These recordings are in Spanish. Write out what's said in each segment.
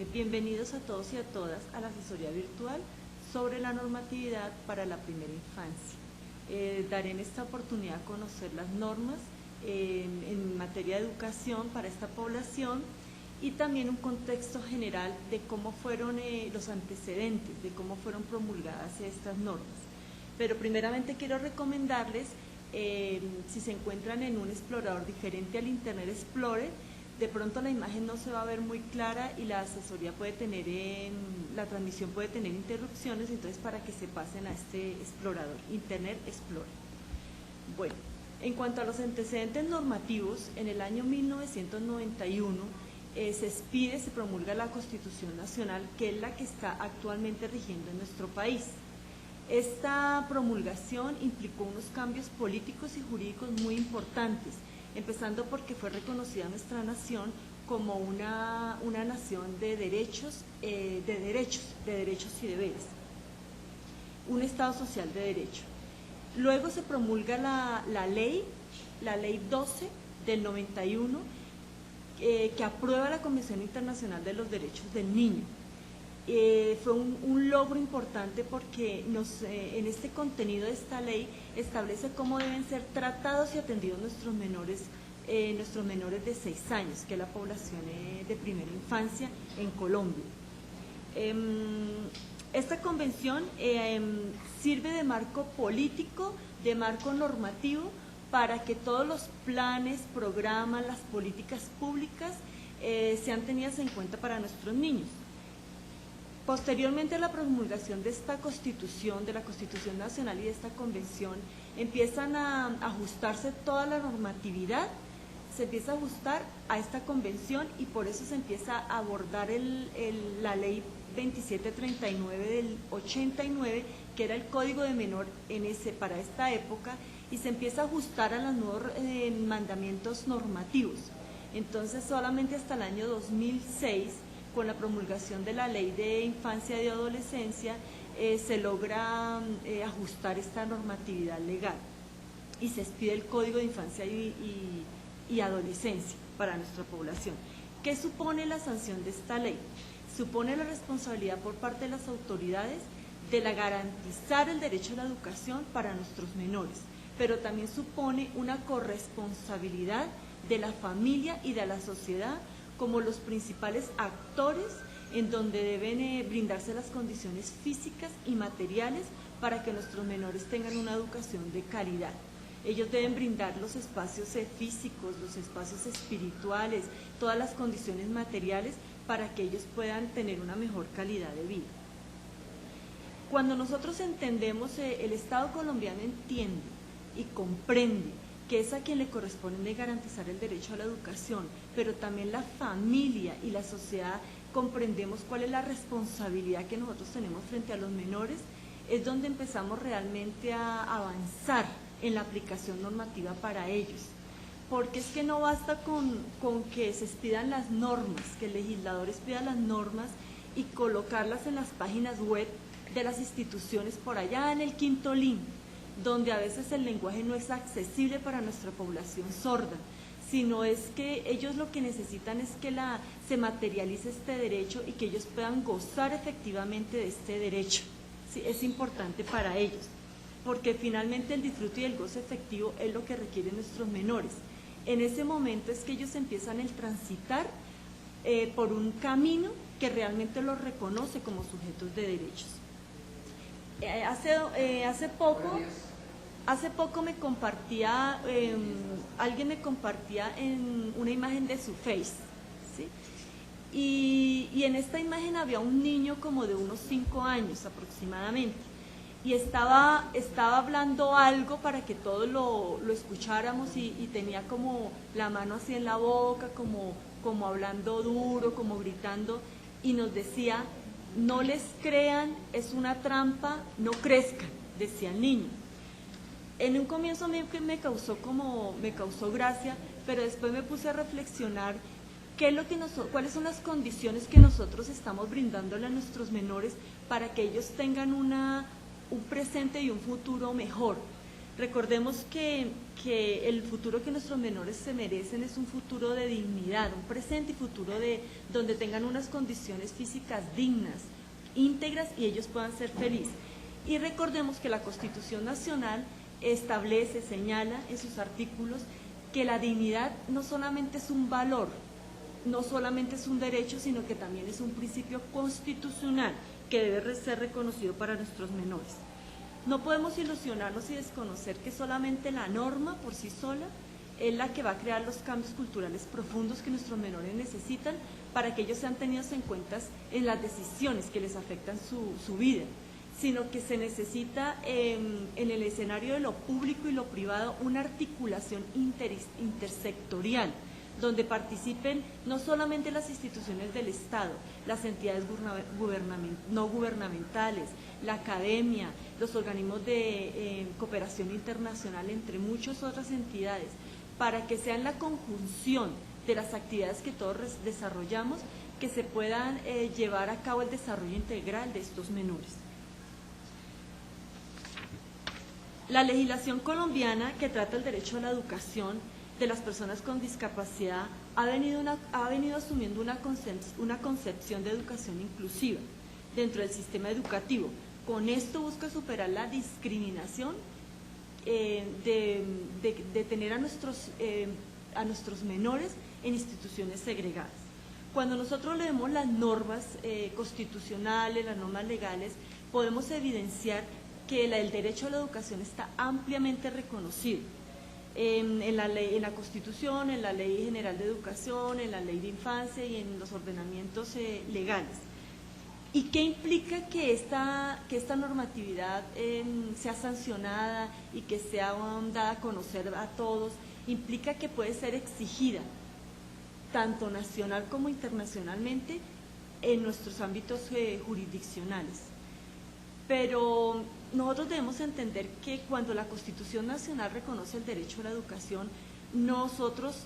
Bienvenidos a todos y a todas a la asesoría virtual sobre la normatividad para la primera infancia. Daré en esta oportunidad a conocer las normas en materia de educación para esta población y también un contexto general de cómo fueron los antecedentes, de cómo fueron promulgadas estas normas. Pero primeramente quiero recomendarles, si se encuentran en un explorador diferente al Internet Explorer, de pronto la imagen no se va a ver muy clara y la asesoría puede tener, la transmisión puede tener interrupciones, entonces para que se pasen a este explorador, Internet Explorer. Bueno, en cuanto a los antecedentes normativos, en el año 1991 se expide, se promulga la Constitución Nacional, que es la que está actualmente rigiendo en nuestro país. Esta promulgación implicó unos cambios políticos y jurídicos muy importantes, empezando porque fue reconocida nuestra nación como una nación de derechos y deberes, un Estado social de derecho. Luego se promulga la ley 12 del 91, que aprueba la Convención Internacional de los Derechos del Niño. Fue un logro importante porque en este contenido de esta ley establece cómo deben ser tratados y atendidos nuestros menores de 6 años, que es la población de primera infancia en Colombia. Esta convención sirve de marco político, de marco normativo, para que todos los planes, programas, las políticas públicas sean tenidas en cuenta para nuestros niños. Posteriormente a la promulgación de esta Constitución, de la Constitución Nacional y de esta Convención, empiezan a ajustarse toda la normatividad, se empieza a ajustar a esta Convención y por eso se empieza a abordar la Ley 2739 del 89, que era el Código de Menor para esta época, y se empieza a ajustar a los nuevos mandamientos normativos. Entonces, solamente hasta el año 2006, con la promulgación de la Ley de Infancia y Adolescencia, se logra ajustar esta normatividad legal y se expide el Código de Infancia y Adolescencia para nuestra población. ¿Qué supone la sanción de esta ley? Supone la responsabilidad por parte de las autoridades de garantizar el derecho a la educación para nuestros menores, pero también supone una corresponsabilidad de la familia y de la sociedad como los principales actores en donde deben brindarse las condiciones físicas y materiales para que nuestros menores tengan una educación de calidad. Ellos deben brindar los espacios físicos, los espacios espirituales, todas las condiciones materiales para que ellos puedan tener una mejor calidad de vida. Cuando nosotros entendemos, el Estado colombiano entiende y comprende que es a quien le corresponde garantizar el derecho a la educación, pero también la familia y la sociedad comprendemos cuál es la responsabilidad que nosotros tenemos frente a los menores, es donde empezamos realmente a avanzar en la aplicación normativa para ellos. Porque es que no basta con que se expidan las normas, que el legislador expida las normas y colocarlas en las páginas web de las instituciones por allá en el quinto link, donde a veces el lenguaje no es accesible para nuestra población sorda, sino es que ellos lo que necesitan es que se materialice este derecho y que ellos puedan gozar efectivamente de este derecho. Sí, es importante para ellos, porque finalmente el disfrute y el goce efectivo es lo que requieren nuestros menores. En ese momento es que ellos empiezan el transitar por un camino que realmente los reconoce como sujetos de derechos. Hace poco me compartía, alguien me compartía en una imagen de su Face, ¿sí? Y en esta imagen había un niño como de unos 5 años aproximadamente, y estaba hablando algo para que todos lo escucháramos y tenía como la mano así en la boca, como hablando duro, como gritando, y nos decía: no les crean, es una trampa, no crezcan, decía el niño. En un comienzo a mí me causó gracia, pero después me puse a reflexionar cuáles son las condiciones que nosotros estamos brindándole a nuestros menores para que ellos tengan un presente y un futuro mejor. Recordemos que el futuro que nuestros menores se merecen es un futuro de dignidad, un presente y futuro donde tengan unas condiciones físicas dignas, íntegras, y ellos puedan ser felices. Y recordemos que la Constitución Nacional establece, señala en sus artículos que la dignidad no solamente es un valor, no solamente es un derecho, sino que también es un principio constitucional que debe ser reconocido para nuestros menores. No podemos ilusionarnos y desconocer que solamente la norma por sí sola es la que va a crear los cambios culturales profundos que nuestros menores necesitan para que ellos sean tenidos en cuenta en las decisiones que les afectan su vida, sino que se necesita en el escenario de lo público y lo privado una articulación intersectorial, donde participen no solamente las instituciones del Estado, las entidades no gubernamentales, la academia, los organismos de cooperación internacional, entre muchas otras entidades, para que sean la conjunción de las actividades que todos desarrollamos, que se puedan llevar a cabo el desarrollo integral de estos menores. La legislación colombiana que trata el derecho a la educación de las personas con discapacidad ha venido asumiendo una concepción de educación inclusiva dentro del sistema educativo. Con esto busca superar la discriminación de tener a nuestros menores en instituciones segregadas. Cuando nosotros leemos las normas constitucionales, las normas legales, podemos evidenciar que el derecho a la educación está ampliamente reconocido en la Constitución, en la Ley General de Educación, en la Ley de Infancia y en los ordenamientos legales. ¿Y qué implica que esta normatividad sea sancionada y que sea dada a conocer a todos? Implica que puede ser exigida, tanto nacional como internacionalmente, en nuestros ámbitos jurisdiccionales. Pero nosotros debemos entender que cuando la Constitución Nacional reconoce el derecho a la educación, nosotros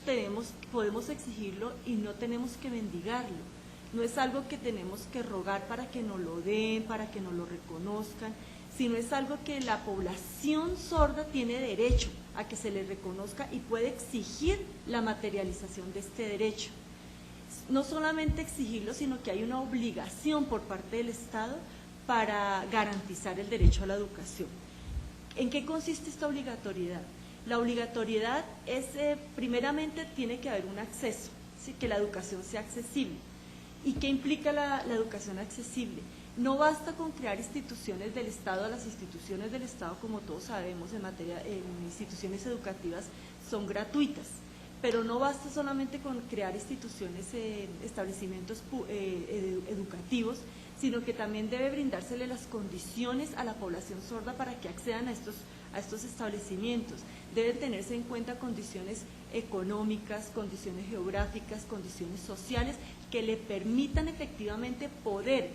podemos exigirlo y no tenemos que mendigarlo. No es algo que tenemos que rogar para que nos lo den, para que nos lo reconozcan, sino es algo que la población sorda tiene derecho a que se le reconozca y puede exigir la materialización de este derecho. No solamente exigirlo, sino que hay una obligación por parte del Estado para garantizar el derecho a la educación. ¿En qué consiste esta obligatoriedad? La obligatoriedad es, primeramente, tiene que haber un acceso, ¿sí? Que la educación sea accesible. ¿Y qué implica la educación accesible? No basta con crear instituciones del Estado. Las instituciones del Estado, como todos sabemos, en instituciones educativas son gratuitas, pero no basta solamente con crear instituciones, establecimientos educativos, sino que también debe brindársele las condiciones a la población sorda para que accedan a estos establecimientos. Deben tenerse en cuenta condiciones económicas, condiciones geográficas, condiciones sociales que le permitan efectivamente poder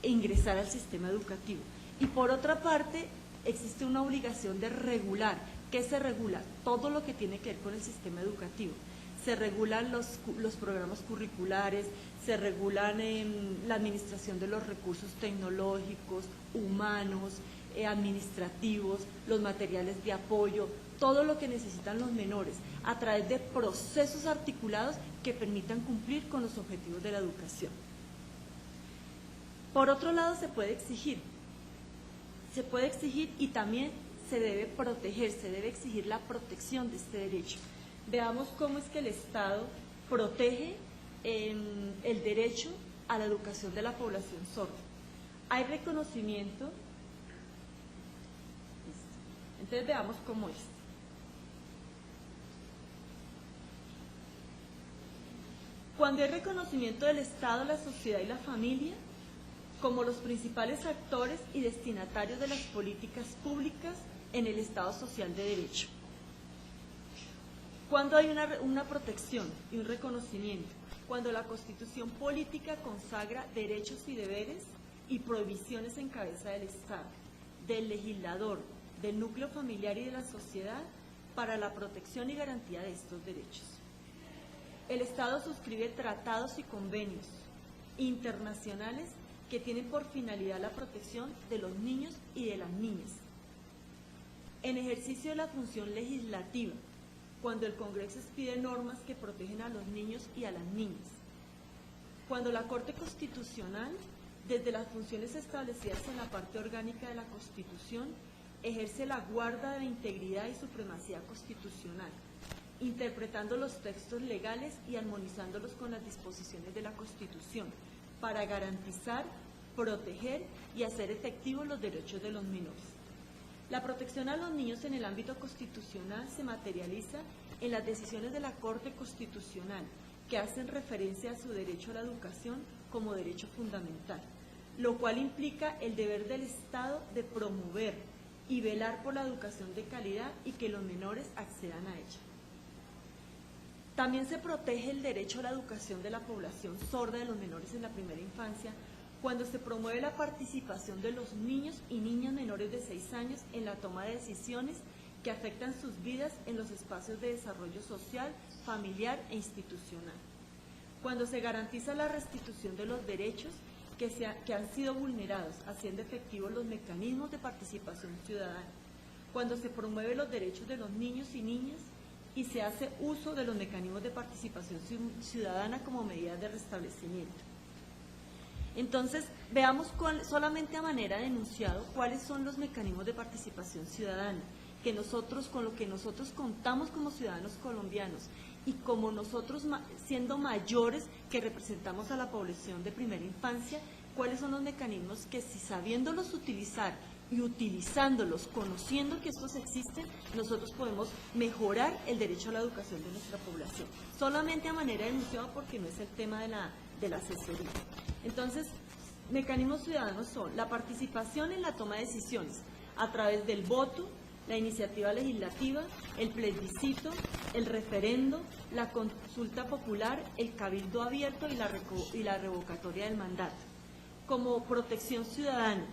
ingresar al sistema educativo. Y por otra parte, existe una obligación de regular. ¿Qué se regula? Todo lo que tiene que ver con el sistema educativo. Se regulan los programas curriculares, se regulan la administración de los recursos tecnológicos, humanos, administrativos, los materiales de apoyo, todo lo que necesitan los menores, a través de procesos articulados que permitan cumplir con los objetivos de la educación. Por otro lado, se puede exigir y también se debe proteger, se debe exigir la protección de este derecho. Veamos cómo es que el Estado protege el derecho a la educación de la población sorda. Hay reconocimiento, entonces veamos cómo es. Cuando hay reconocimiento del Estado, la sociedad y la familia como los principales actores y destinatarios de las políticas públicas en el Estado social de derecho. Cuando hay una protección y un reconocimiento, cuando la Constitución política consagra derechos y deberes y prohibiciones en cabeza del Estado, del legislador, del núcleo familiar y de la sociedad para la protección y garantía de estos derechos. El Estado suscribe tratados y convenios internacionales que tienen por finalidad la protección de los niños y de las niñas. en ejercicio de la función legislativa, cuando el Congreso expide normas que protegen a los niños y a las niñas. Cuando la Corte Constitucional, desde las funciones establecidas en la parte orgánica de la Constitución, ejerce la guarda de la integridad y supremacía constitucional, interpretando los textos legales y armonizándolos con las disposiciones de la Constitución, para garantizar, proteger y hacer efectivos los derechos de los menores. La protección a los niños en el ámbito constitucional se materializa en las decisiones de la Corte Constitucional, que hacen referencia a su derecho a la educación como derecho fundamental, lo cual implica el deber del Estado de promover y velar por la educación de calidad y que los menores accedan a ella. También se protege el derecho a la educación de la población sorda de los menores en la primera infancia, cuando se promueve la participación de los niños y niñas menores de 6 años en la toma de decisiones que afectan sus vidas en los espacios de desarrollo social, familiar e institucional. Cuando se garantiza la restitución de los derechos que han sido vulnerados, haciendo efectivos los mecanismos de participación ciudadana. Cuando se promueven los derechos de los niños y niñas y se hace uso de los mecanismos de participación ciudadana como medidas de restablecimiento. Entonces, veamos solamente a manera de enunciado cuáles son los mecanismos de participación ciudadana con lo que nosotros contamos como ciudadanos colombianos y como nosotros siendo mayores que representamos a la población de primera infancia, cuáles son los mecanismos que si sabiéndolos utilizar y utilizándolos, conociendo que estos existen, nosotros podemos mejorar el derecho a la educación de nuestra población. Solamente a manera de enunciado porque no es el tema de la asesoría. Entonces, mecanismos ciudadanos son la participación en la toma de decisiones a través del voto, la iniciativa legislativa, el plebiscito, el referendo, la consulta popular, el cabildo abierto y la revocatoria del mandato. Como protección ciudadana,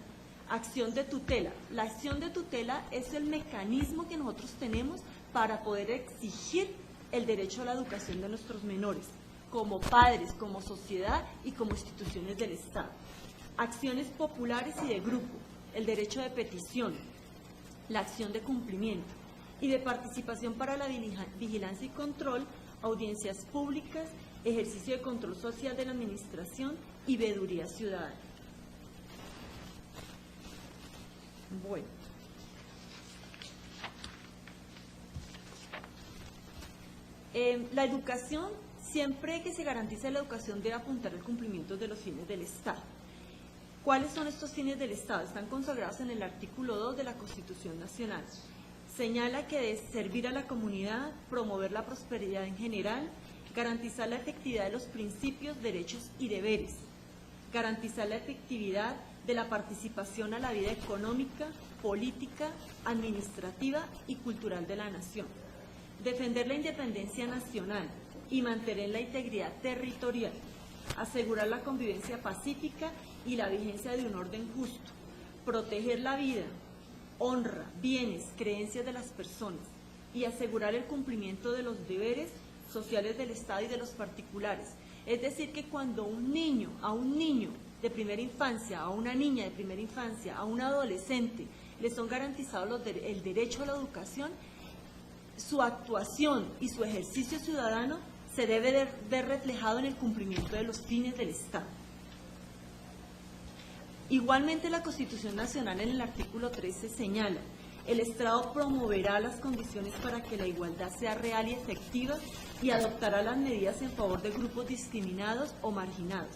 acción de tutela. La acción de tutela es el mecanismo que nosotros tenemos para poder exigir el derecho a la educación de nuestros menores, como padres, como sociedad y como instituciones del Estado. Acciones populares y de grupo, el derecho de petición, la acción de cumplimiento y de participación para la vigilancia y control, audiencias públicas, ejercicio de control social de la administración y veeduría ciudadana. Bueno. La educación, siempre que se garantice la educación, debe apuntar al cumplimiento de los fines del Estado. ¿Cuáles son estos fines del Estado? Están consagrados en el artículo 2 de la Constitución Nacional. Señala que debe servir a la comunidad, promover la prosperidad en general, garantizar la efectividad de los principios, derechos y deberes, garantizar la efectividad de la participación a la vida económica, política, administrativa y cultural de la nación, defender la independencia nacional y mantener la integridad territorial, asegurar la convivencia pacífica y la vigencia de un orden justo, proteger la vida, honra, bienes, creencias de las personas y asegurar el cumplimiento de los deberes sociales del Estado y de los particulares. Es decir, que cuando a un niño de primera infancia, a una niña de primera infancia, a un adolescente, le son garantizados el derecho a la educación, su actuación y su ejercicio ciudadano se debe ver reflejado en el cumplimiento de los fines del Estado. Igualmente, la Constitución Nacional en el artículo 13 señala: el Estado promoverá las condiciones para que la igualdad sea real y efectiva y adoptará las medidas en favor de grupos discriminados o marginados.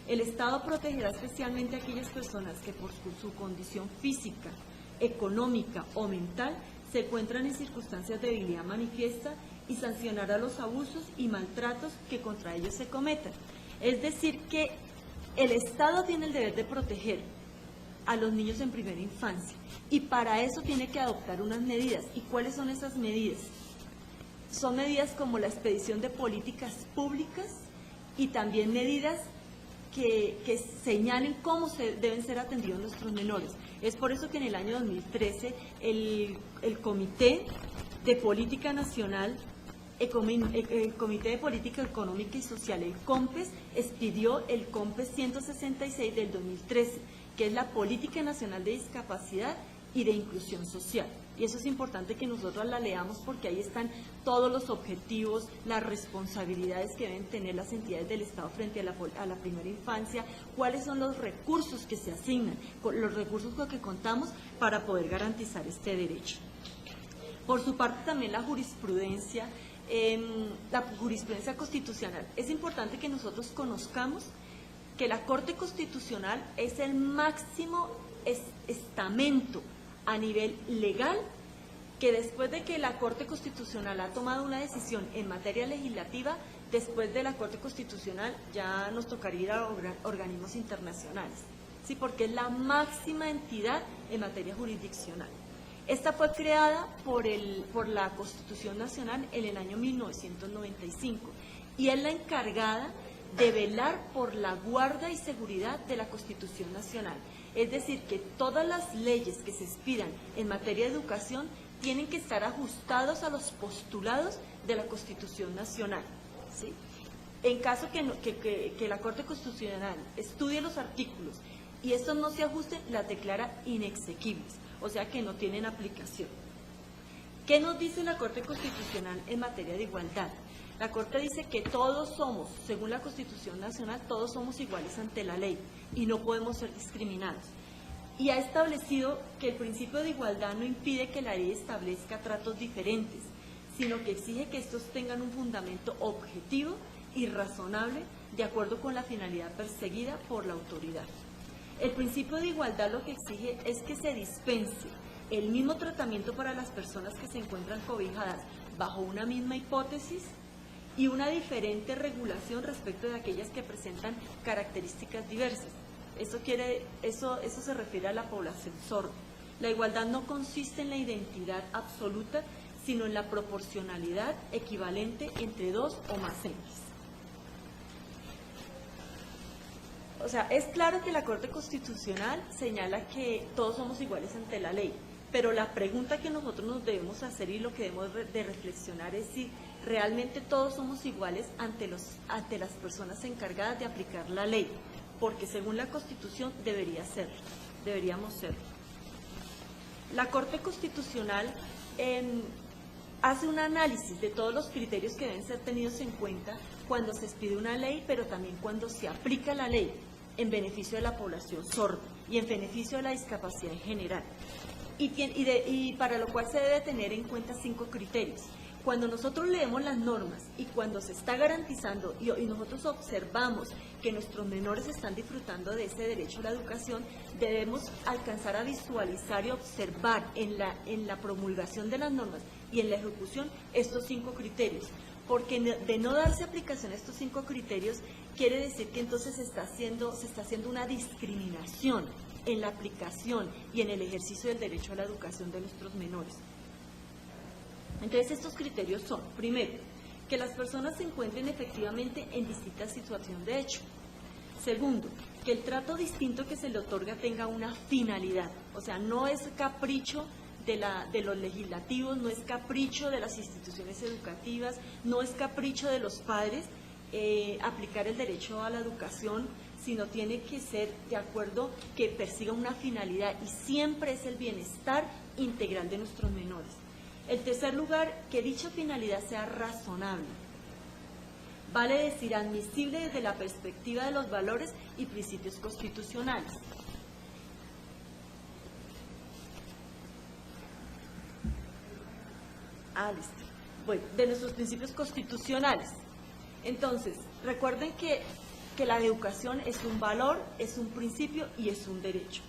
El Estado protegerá especialmente a aquellas personas que por su condición física, económica o mental se encuentran en circunstancias de debilidad manifiesta y sancionará los abusos y maltratos que contra ellos se cometan. Es decir, que el Estado tiene el deber de proteger a los niños en primera infancia y para eso tiene que adoptar unas medidas. ¿Y cuáles son esas medidas? Son medidas como la expedición de políticas públicas y también medidas que señalen cómo deben ser atendidos nuestros menores. Es por eso que en el año 2013 el Comité de Política Nacional, el Comité de Política Económica y Social, el COMPES, expidió el COMPES 166 del 2013, que es la Política Nacional de Discapacidad y de Inclusión Social. Y eso es importante que nosotros la leamos porque ahí están todos los objetivos, las responsabilidades que deben tener las entidades del Estado frente a la primera infancia, cuáles son los recursos que se asignan, los recursos con que contamos para poder garantizar este derecho. Por su parte también la jurisprudencia constitucional. Es importante que nosotros conozcamos que la Corte Constitucional es el máximo estamento a nivel legal, que después de que la Corte Constitucional ha tomado una decisión en materia legislativa, después de la Corte Constitucional ya nos tocaría ir a organismos internacionales, ¿sí? Porque es la máxima entidad en materia jurisdiccional. Esta fue creada por la Constitución Nacional en el año 1995 y es la encargada de velar por la guarda y seguridad de la Constitución Nacional. Es decir, que todas las leyes que se expidan en materia de educación tienen que estar ajustados a los postulados de la Constitución Nacional, ¿sí? En caso que la Corte Constitucional estudie los artículos y estos no se ajusten, las declara inexequibles, o sea que no tienen aplicación. ¿Qué nos dice la Corte Constitucional en materia de igualdad? La Corte dice que todos somos, según la Constitución Nacional, todos somos iguales ante la ley y no podemos ser discriminados. Y ha establecido que el principio de igualdad no impide que la ley establezca tratos diferentes, sino que exige que estos tengan un fundamento objetivo y razonable de acuerdo con la finalidad perseguida por la autoridad. El principio de igualdad lo que exige es que se dispense el mismo tratamiento para las personas que se encuentran cobijadas bajo una misma hipótesis y una diferente regulación respecto de aquellas que presentan características diversas. Eso se refiere a la población sorda. La igualdad no consiste en la identidad absoluta, sino en la proporcionalidad equivalente entre dos o más entes. O sea, es claro que la Corte Constitucional señala que todos somos iguales ante la ley, pero la pregunta que nosotros nos debemos hacer y lo que debemos de reflexionar es si realmente todos somos iguales ante las personas encargadas de aplicar la ley, porque según la Constitución deberíamos ser. La Corte Constitucional hace un análisis de todos los criterios que deben ser tenidos en cuenta cuando se expide una ley, pero también cuando se aplica la ley en beneficio de la población sorda y en beneficio de la discapacidad en general. Y para lo cual se debe tener en cuenta 5 criterios. Cuando nosotros leemos las normas y cuando se está garantizando y nosotros observamos que nuestros menores están disfrutando de ese derecho a la educación, debemos alcanzar a visualizar y observar en la promulgación de las normas y en la ejecución estos 5 criterios. Porque de no darse aplicación a estos 5 criterios, quiere decir que entonces se está haciendo una discriminación en la aplicación y en el ejercicio del derecho a la educación de nuestros menores. Entonces estos criterios son, primero, que las personas se encuentren efectivamente en distinta situación de hecho. Segundo, que el trato distinto que se le otorga tenga una finalidad, o sea, no es capricho de los legislativos, no es capricho de las instituciones educativas, no es capricho de los padres aplicar el derecho a la educación, sino tiene que ser de acuerdo que persiga una finalidad y siempre es el bienestar integral de nuestros menores. En tercer lugar, que dicha finalidad sea razonable, vale decir admisible desde la perspectiva de los valores y principios constitucionales. Listo. Bueno, de nuestros principios constitucionales. Entonces, recuerden que la educación es un valor, es un principio y es un derecho.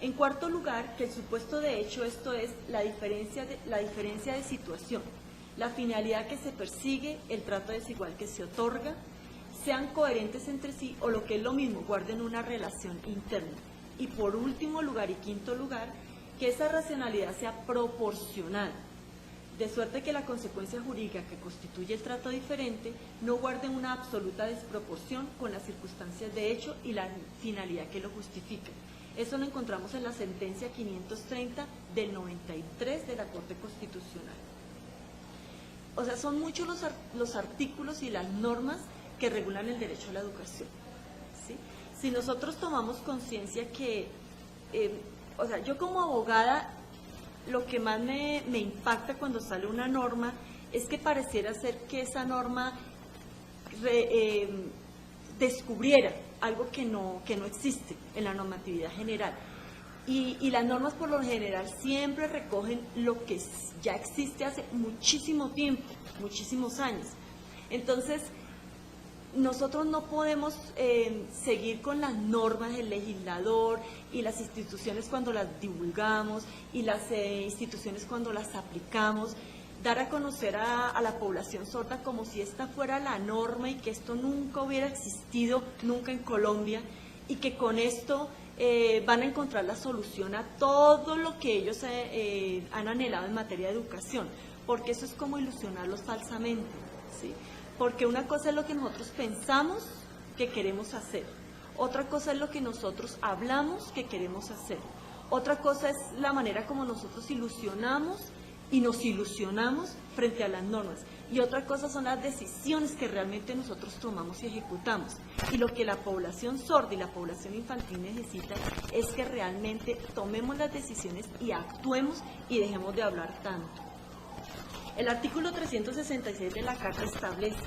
En cuarto lugar, que el supuesto de hecho, esto es la diferencia de situación, la finalidad que se persigue, el trato desigual que se otorga, sean coherentes entre sí o lo que es lo mismo, guarden una relación interna. Y por último lugar y quinto lugar, que esa racionalidad sea proporcional, de suerte que la consecuencia jurídica que constituye el trato diferente no guarde una absoluta desproporción con las circunstancias de hecho y la finalidad que lo justifica. Eso lo encontramos en la sentencia 530 del 93 de la Corte Constitucional. O sea, son muchos los artículos y las normas que regulan el derecho a la educación, ¿sí? Si nosotros tomamos conciencia que, o sea, yo como abogada lo que más me impacta cuando sale una norma es que pareciera ser que esa norma descubriera algo que no existe en la normatividad general. Y las normas por lo general siempre recogen lo que ya existe hace muchísimo tiempo, muchísimos años. Entonces, nosotros no podemos seguir con las normas del legislador y las instituciones cuando las divulgamos y las instituciones cuando las aplicamos, dar a conocer a la población sorda como si esta fuera la norma y que esto nunca hubiera existido, nunca en Colombia, y que con esto van a encontrar la solución a todo lo que ellos han anhelado en materia de educación, porque eso es como ilusionarlos falsamente, ¿sí? Porque una cosa es lo que nosotros pensamos que queremos hacer, otra cosa es lo que nosotros hablamos que queremos hacer, otra cosa es la manera como nosotros ilusionamos y nos ilusionamos frente a las normas, y otra cosa son las decisiones que realmente nosotros tomamos y ejecutamos. Y lo que la población sorda y la población infantil necesita es que realmente tomemos las decisiones y actuemos y dejemos de hablar tanto. El artículo 366 de la Carta establece: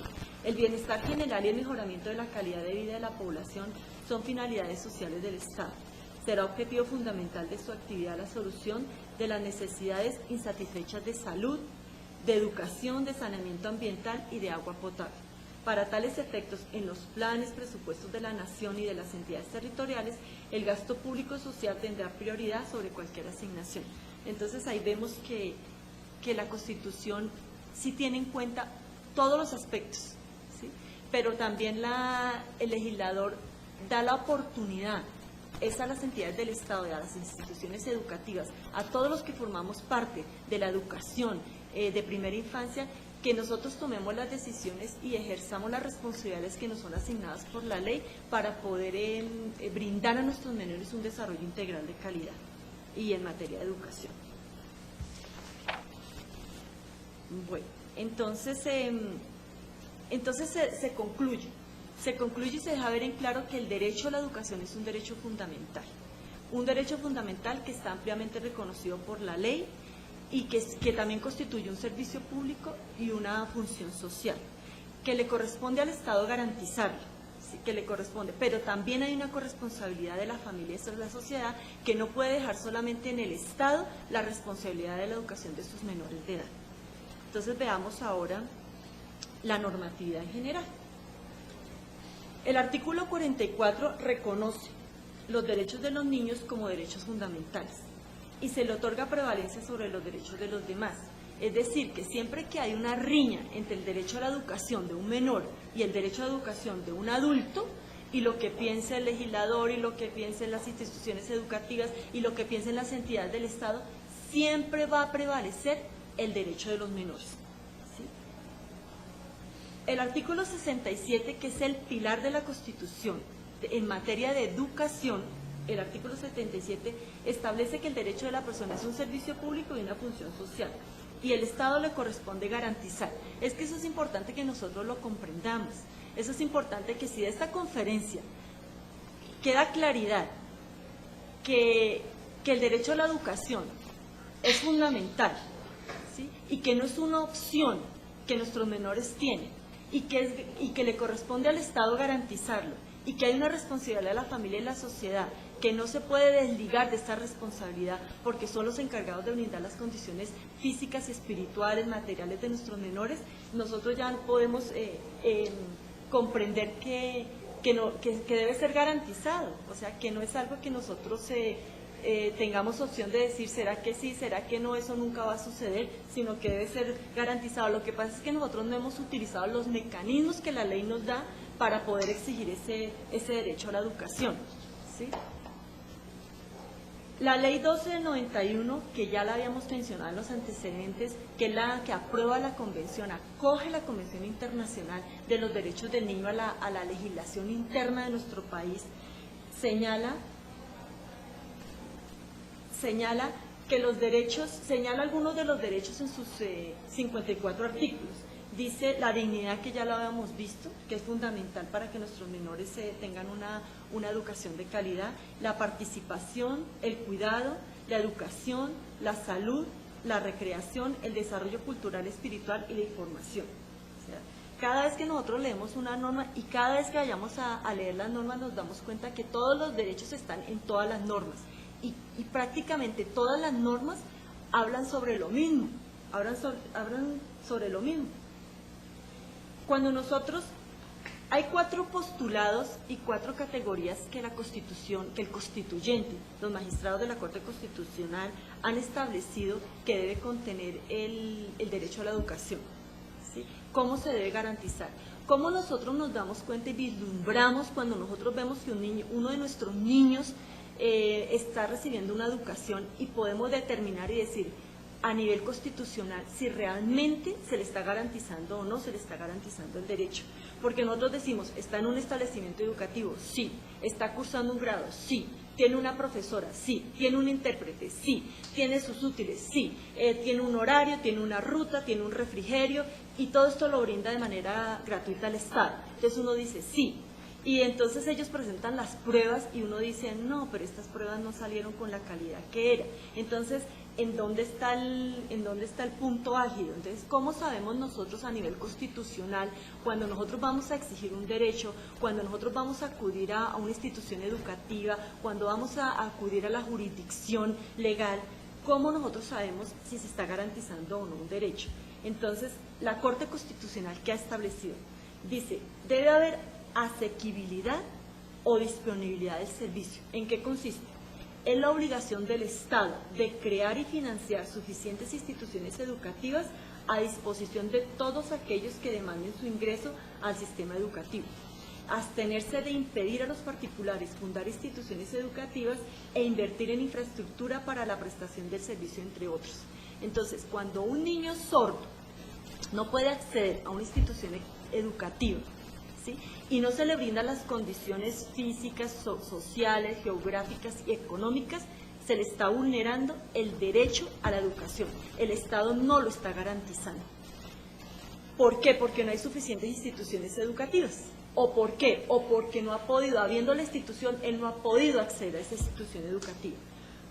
el bienestar general y el mejoramiento de la calidad de vida de la población son finalidades sociales del Estado. Será objetivo fundamental de su actividad la solución de las necesidades insatisfechas de salud, de educación, de saneamiento ambiental y de agua potable. Para tales efectos, en los planes, presupuestos de la Nación y de las entidades territoriales, el gasto público social tendrá prioridad sobre cualquier asignación. Entonces ahí vemos que la Constitución sí tiene en cuenta todos los aspectos, ¿sí? Pero también el legislador da la oportunidad es a las entidades del Estado y a las instituciones educativas, a todos los que formamos parte de la educación de primera infancia, que nosotros tomemos las decisiones y ejerzamos las responsabilidades que nos son asignadas por la ley para poder brindar a nuestros menores un desarrollo integral de calidad y en materia de educación. Bueno, entonces se concluye y se deja ver en claro que el derecho a la educación es un derecho fundamental que está ampliamente reconocido por la ley y que también constituye un servicio público y una función social, que le corresponde al Estado garantizarlo, ¿sí? Que le corresponde, pero también hay una corresponsabilidad de la familia y de la sociedad que no puede dejar solamente en el Estado la responsabilidad de la educación de sus menores de edad. Entonces veamos ahora la normatividad en general. El artículo 44 reconoce los derechos de los niños como derechos fundamentales y se le otorga prevalencia sobre los derechos de los demás. Es decir, que siempre que hay una riña entre el derecho a la educación de un menor y el derecho a la educación de un adulto, y lo que piense el legislador y lo que piensen las instituciones educativas y lo que piensen las entidades del Estado, siempre va a prevalecer el derecho de los menores. ¿Sí? El artículo 67, que es el pilar de la Constitución en materia de educación, el artículo 77 establece que el derecho de la persona es un servicio público y una función social, y el Estado le corresponde garantizar. Es que eso es importante que nosotros lo comprendamos, eso es importante que si de esta conferencia queda claridad que el derecho a la educación es fundamental, ¿sí? Y que no es una opción que nuestros menores tienen, y que le corresponde al Estado garantizarlo, y que hay una responsabilidad de la familia y la sociedad que no se puede desligar de esta responsabilidad, porque son los encargados de brindar las condiciones físicas y espirituales, materiales de nuestros menores. Nosotros ya podemos comprender que debe ser garantizado, o sea, que no es algo que nosotros tengamos opción de decir será que sí, será que no, eso nunca va a suceder, sino que debe ser garantizado. Lo que pasa es que nosotros no hemos utilizado los mecanismos que la ley nos da para poder exigir ese derecho a la educación, ¿sí? La ley 12 del 91, que ya la habíamos mencionado en los antecedentes, que es la que aprueba la convención, acoge la Convención Internacional de los Derechos del Niño a la legislación interna de nuestro país, señala que los derechos, señala algunos de los derechos en sus 54 artículos. Dice la dignidad, que ya lo habíamos visto, que es fundamental para que nuestros menores tengan una educación de calidad, la participación, el cuidado, la educación, la salud, la recreación, el desarrollo cultural, espiritual y la información. O sea, cada vez que nosotros leemos una norma y cada vez que vayamos a leer las normas nos damos cuenta que todos los derechos están en todas las normas y prácticamente todas las normas hablan sobre lo mismo, hablan sobre lo mismo. Cuando nosotros, hay 4 postulados y 4 categorías que la Constitución, que el constituyente, los magistrados de la Corte Constitucional han establecido que debe contener el derecho a la educación, ¿sí? ¿Cómo se debe garantizar? ¿Cómo nosotros nos damos cuenta y vislumbramos cuando nosotros vemos que uno de nuestros niños está recibiendo una educación y podemos determinar y decir a nivel constitucional si realmente se le está garantizando o no se le está garantizando el derecho? Porque nosotros decimos, ¿está en un establecimiento educativo? Sí. ¿Está cursando un grado? Sí. ¿Tiene una profesora? Sí. ¿Tiene un intérprete? Sí. ¿Tiene sus útiles? Sí. ¿Tiene un horario? ¿Tiene una ruta? ¿Tiene un refrigerio? Y todo esto lo brinda de manera gratuita al Estado. Entonces uno dice, sí. Y entonces ellos presentan las pruebas y uno dice, no, pero estas pruebas no salieron con la calidad que era. Entonces, ¿en dónde está el punto álgido? Entonces, ¿cómo sabemos nosotros a nivel constitucional, cuando nosotros vamos a exigir un derecho, cuando nosotros vamos a acudir a una institución educativa, cuando vamos a acudir a la jurisdicción legal, cómo nosotros sabemos si se está garantizando o no un derecho? Entonces, la Corte Constitucional, ¿qué ha establecido? Dice, debe haber asequibilidad o disponibilidad del servicio. ¿En qué consiste? Es la obligación del Estado de crear y financiar suficientes instituciones educativas a disposición de todos aquellos que demanden su ingreso al sistema educativo, abstenerse de impedir a los particulares fundar instituciones educativas e invertir en infraestructura para la prestación del servicio, entre otros. Entonces, cuando un niño sordo no puede acceder a una institución educativa, ¿sí?, y no se le brindan las condiciones físicas, sociales, geográficas y económicas, se le está vulnerando el derecho a la educación. El Estado no lo está garantizando. ¿Por qué? Porque no hay suficientes instituciones educativas. ¿O por qué? O porque no ha podido, habiendo la institución, él no ha podido acceder a esa institución educativa.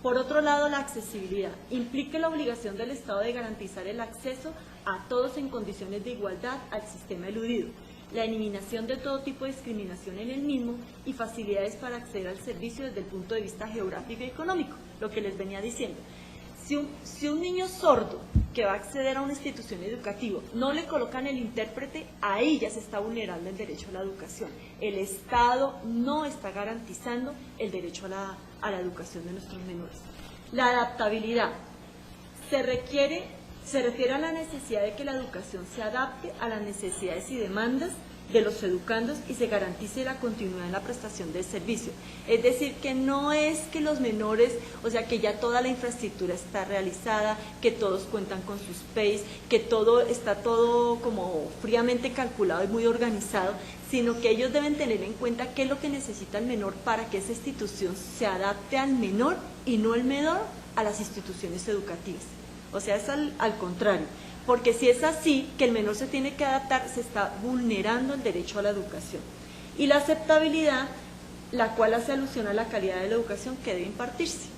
Por otro lado, la accesibilidad implica la obligación del Estado de garantizar el acceso a todos en condiciones de igualdad al sistema eludido, la eliminación de todo tipo de discriminación en el mismo y facilidades para acceder al servicio desde el punto de vista geográfico y económico, lo que les venía diciendo. Si un niño sordo que va a acceder a una institución educativa no le colocan el intérprete, ahí ya se está vulnerando el derecho a la educación. El Estado no está garantizando el derecho a la educación de nuestros menores. La adaptabilidad se refiere a la necesidad de que la educación se adapte a las necesidades y demandas de los educandos y se garantice la continuidad en la prestación del servicio. Es decir, que no es que los menores, o sea, que ya toda la infraestructura está realizada, que todos cuentan con sus PEIs, que está todo como fríamente calculado y muy organizado, sino que ellos deben tener en cuenta qué es lo que necesita el menor para que esa institución se adapte al menor y no el menor a las instituciones educativas. O sea, es al contrario, porque si es así, que el menor se tiene que adaptar, se está vulnerando el derecho a la educación. Y la aceptabilidad, la cual hace alusión a la calidad de la educación que debe impartirse.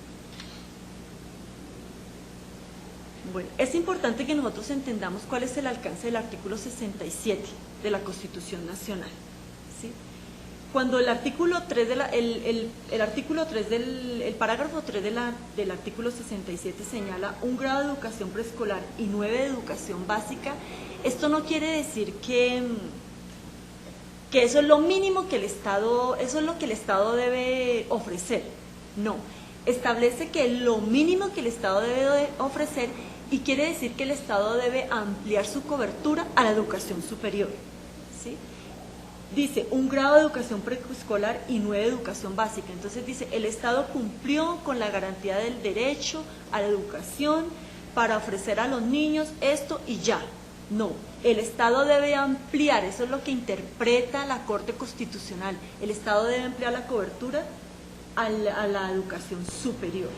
Bueno, es importante que nosotros entendamos cuál es el alcance del artículo 67 de la Constitución Nacional, ¿sí? Cuando el artículo 3 el parágrafo 3 del artículo 67 señala un grado de educación preescolar y 9 de educación básica, esto no quiere decir que eso es lo mínimo que el Estado, eso es lo que el Estado debe ofrecer. No, establece que lo mínimo que el Estado debe ofrecer y quiere decir que el Estado debe ampliar su cobertura a la educación superior, ¿sí? Dice, un grado de educación preescolar y 9 de educación básica. Entonces dice, el Estado cumplió con la garantía del derecho a la educación para ofrecer a los niños esto y ya. No, el Estado debe ampliar, eso es lo que interpreta la Corte Constitucional. El Estado debe ampliar la cobertura a la educación superior.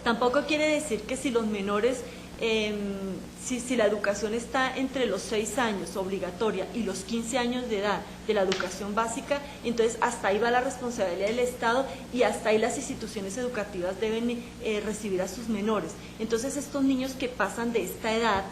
Tampoco quiere decir que si los menores, si la educación está entre los 6 años obligatoria y los 15 años de edad de la educación básica, entonces hasta ahí va la responsabilidad del Estado y hasta ahí las instituciones educativas deben recibir a sus menores. Entonces estos niños que pasan de esta edad,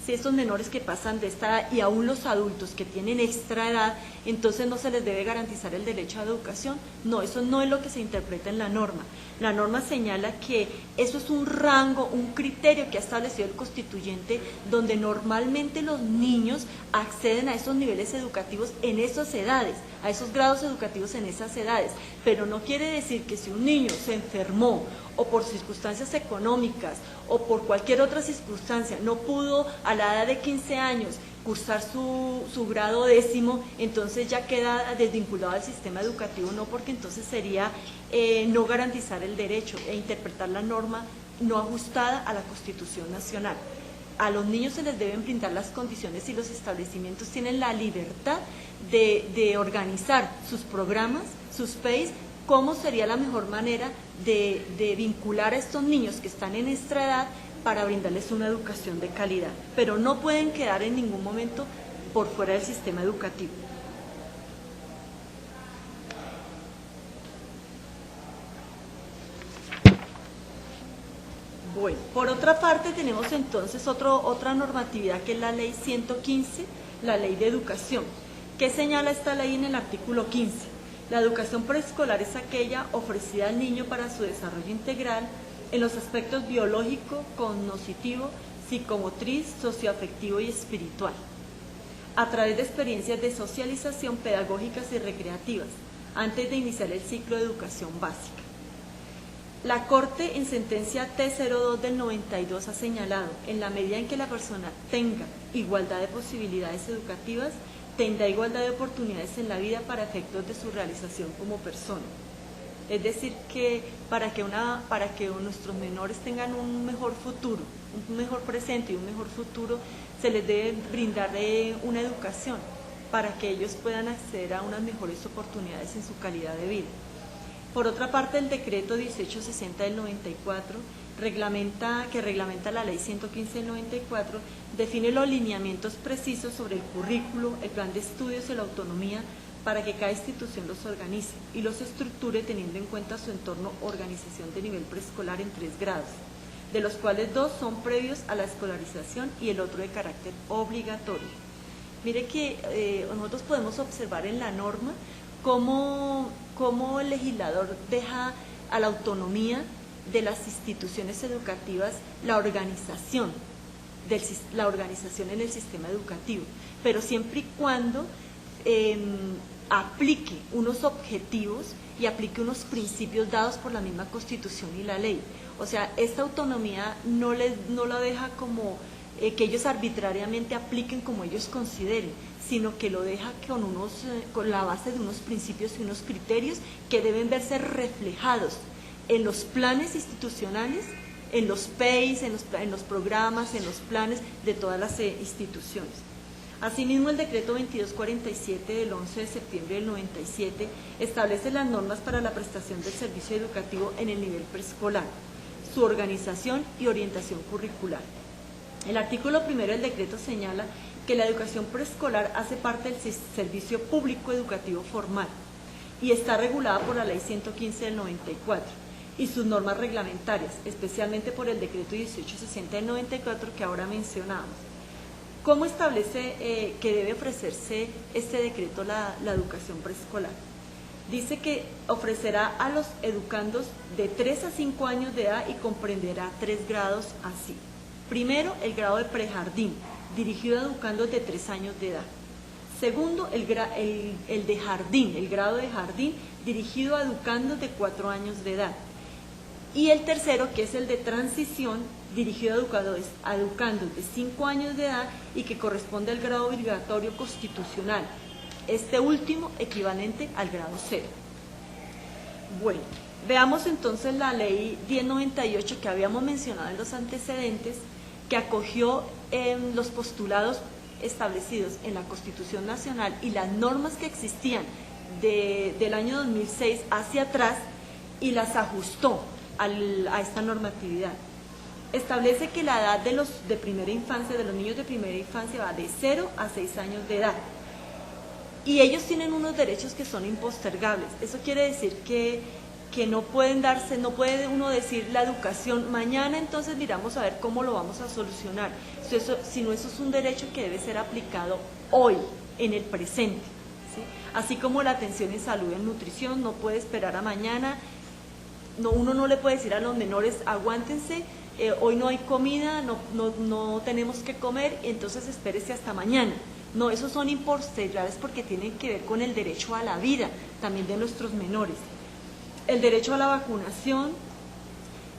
si estos menores que pasan de esta edad y aún los adultos que tienen extra edad, entonces no se les debe garantizar el derecho a la educación. No, eso no es lo que se interpreta en la norma. La norma señala que eso es un rango, un criterio que ha establecido el constituyente, donde normalmente los niños acceden a esos niveles educativos en esas edades, a esos grados educativos en esas edades, pero no quiere decir que si un niño se enfermó o por circunstancias económicas o por cualquier otra circunstancia no pudo a la edad de 15 años cursar su grado 10º, entonces ya queda desvinculado al sistema educativo, no, porque entonces sería no garantizar el derecho e interpretar la norma no ajustada a la Constitución Nacional. A los niños se les deben brindar las condiciones y los establecimientos tienen la libertad de organizar sus programas, sus PEIs, cómo sería la mejor manera de vincular a estos niños que están en esta edad para brindarles una educación de calidad, pero no pueden quedar en ningún momento por fuera del sistema educativo. Bueno, por otra parte tenemos entonces otra normatividad que es la Ley 115, la Ley de Educación. ¿Qué señala esta ley en el artículo 15? La educación preescolar es aquella ofrecida al niño para su desarrollo integral en los aspectos biológico, cognoscitivo, psicomotriz, socioafectivo y espiritual, a través de experiencias de socialización pedagógicas y recreativas, antes de iniciar el ciclo de educación básica. La Corte en sentencia T02 del 92 ha señalado, en la medida en que la persona tenga igualdad de posibilidades educativas, tendrá igualdad de oportunidades en la vida para efectos de su realización como persona. Es decir, que para que nuestros menores tengan un mejor futuro, un mejor presente y un mejor futuro, se les debe brindar una educación para que ellos puedan acceder a unas mejores oportunidades en su calidad de vida. Por otra parte, el decreto 1860 del 94, que reglamenta la ley 115 del 94, define los lineamientos precisos sobre el currículo, el plan de estudios y la autonomía para que cada institución los organice y los estructure teniendo en cuenta su entorno organización de nivel preescolar en 3 grados, de los cuales 2 son previos a la escolarización y el otro de carácter obligatorio. Mire que nosotros podemos observar en la norma cómo el legislador deja a la autonomía de las instituciones educativas la organización en el sistema educativo, pero siempre y cuando aplique unos objetivos y aplique unos principios dados por la misma Constitución y la ley. O sea, esta autonomía no la deja como que ellos arbitrariamente apliquen como ellos consideren, sino que lo deja con la base de unos principios y unos criterios que deben verse reflejados en los planes institucionales, en los PEIs, en los programas, en los planes de todas las instituciones. Asimismo, el decreto 2247 del 11 de septiembre del 97 establece las normas para la prestación del servicio educativo en el nivel preescolar, su organización y orientación curricular. El artículo 1 del decreto señala que la educación preescolar hace parte del servicio público educativo formal y está regulada por la ley 115 del 94 y sus normas reglamentarias, especialmente por el decreto 1860 del 94 que ahora mencionamos. ¿Cómo establece que debe ofrecerse este decreto la educación preescolar? Dice que ofrecerá a los educandos de 3 a 5 años de edad y comprenderá 3 grados así. Primero, el grado de prejardín, dirigido a educandos de 3 años de edad. Segundo, el de jardín, el grado de jardín, dirigido a educandos de 4 años de edad. Y el tercero, que es el de transición, dirigido a educandos de 5 años de edad y que corresponde al grado obligatorio constitucional. Este último equivalente al grado 0. Bueno, veamos entonces la ley 1098 que habíamos mencionado en los antecedentes, que acogió los postulados establecidos en la Constitución Nacional y las normas que existían del año 2006 hacia atrás y las ajustó a esta normatividad. establece que la edad de primera infancia, de los niños de primera infancia, va de 0 a 6 años de edad. Y ellos tienen unos derechos que son impostergables. Eso quiere decir que no pueden darse, no puede uno decir la educación, mañana entonces miramos a ver cómo lo vamos a solucionar, sino eso es un derecho que debe ser aplicado hoy, en el presente, ¿sí? Así como la atención en salud y en nutrición no puede esperar a mañana, uno no le puede decir a los menores, aguántense, hoy no hay comida, no tenemos que comer, entonces espérese hasta mañana. No, esos son impostergables porque tienen que ver con el derecho a la vida también de nuestros menores. El derecho a la vacunación,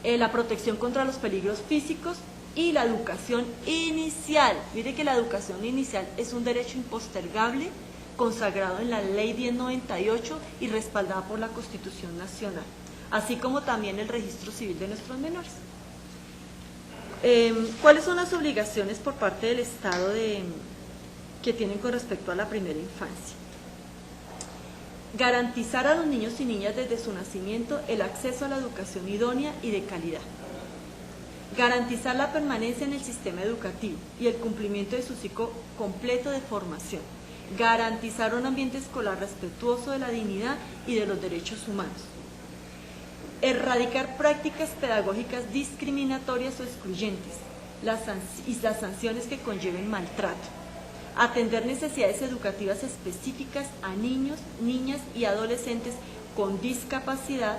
la protección contra los peligros físicos y la educación inicial. Mire que la educación inicial es un derecho impostergable consagrado en la Ley 1098 y respaldada por la Constitución Nacional, así como también el registro civil de nuestros menores. ¿Cuáles son las obligaciones por parte del Estado que tienen con respecto a la primera infancia? Garantizar a los niños y niñas desde su nacimiento el acceso a la educación idónea y de calidad. Garantizar la permanencia en el sistema educativo y el cumplimiento de su ciclo completo de formación. Garantizar un ambiente escolar respetuoso de la dignidad y de los derechos humanos. Erradicar prácticas pedagógicas discriminatorias o excluyentes y las sanciones que conlleven maltrato. Atender necesidades educativas específicas a niños, niñas y adolescentes con discapacidad,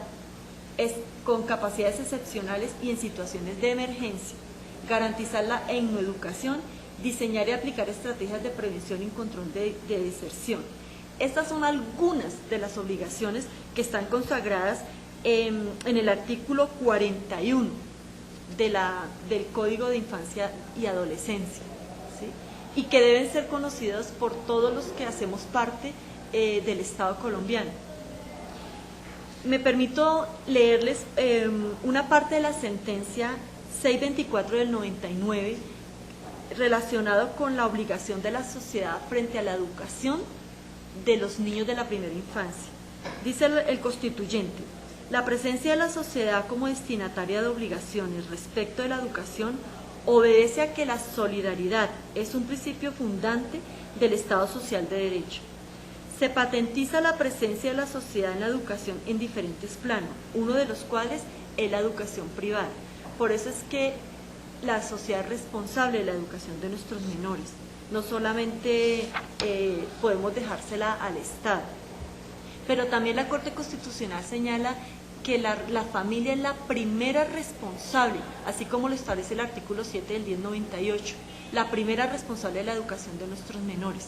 con capacidades excepcionales y en situaciones de emergencia. Garantizar la educación, diseñar y aplicar estrategias de prevención y control de deserción. Estas son algunas de las obligaciones que están consagradas en el artículo 41 del Código de Infancia y Adolescencia, ¿sí? Y que deben ser conocidos por todos los que hacemos parte del Estado colombiano. Me permito leerles una parte de la sentencia 624 del 99 relacionado con la obligación de la sociedad frente a la educación de los niños de la primera infancia. Dice el constituyente: la presencia de la sociedad como destinataria de obligaciones respecto de la educación obedece a que la solidaridad es un principio fundante del Estado social de derecho. Se patentiza la presencia de la sociedad en la educación en diferentes planos, uno de los cuales es la educación privada. Por eso es que la sociedad es responsable de la educación de nuestros menores. No solamente podemos dejársela al Estado. Pero también la Corte Constitucional señala que la familia es la primera responsable, así como lo establece el artículo 7 del 1098, la primera responsable de la educación de nuestros menores.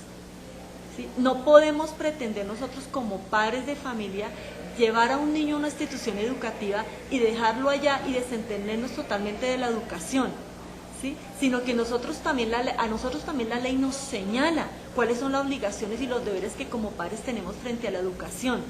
¿Sí? No podemos pretender nosotros como padres de familia llevar a un niño a una institución educativa y dejarlo allá y desentendernos totalmente de la educación, ¿sí? Sino que a nosotros también la ley nos señala cuáles son las obligaciones y los deberes que como padres tenemos frente a la educación.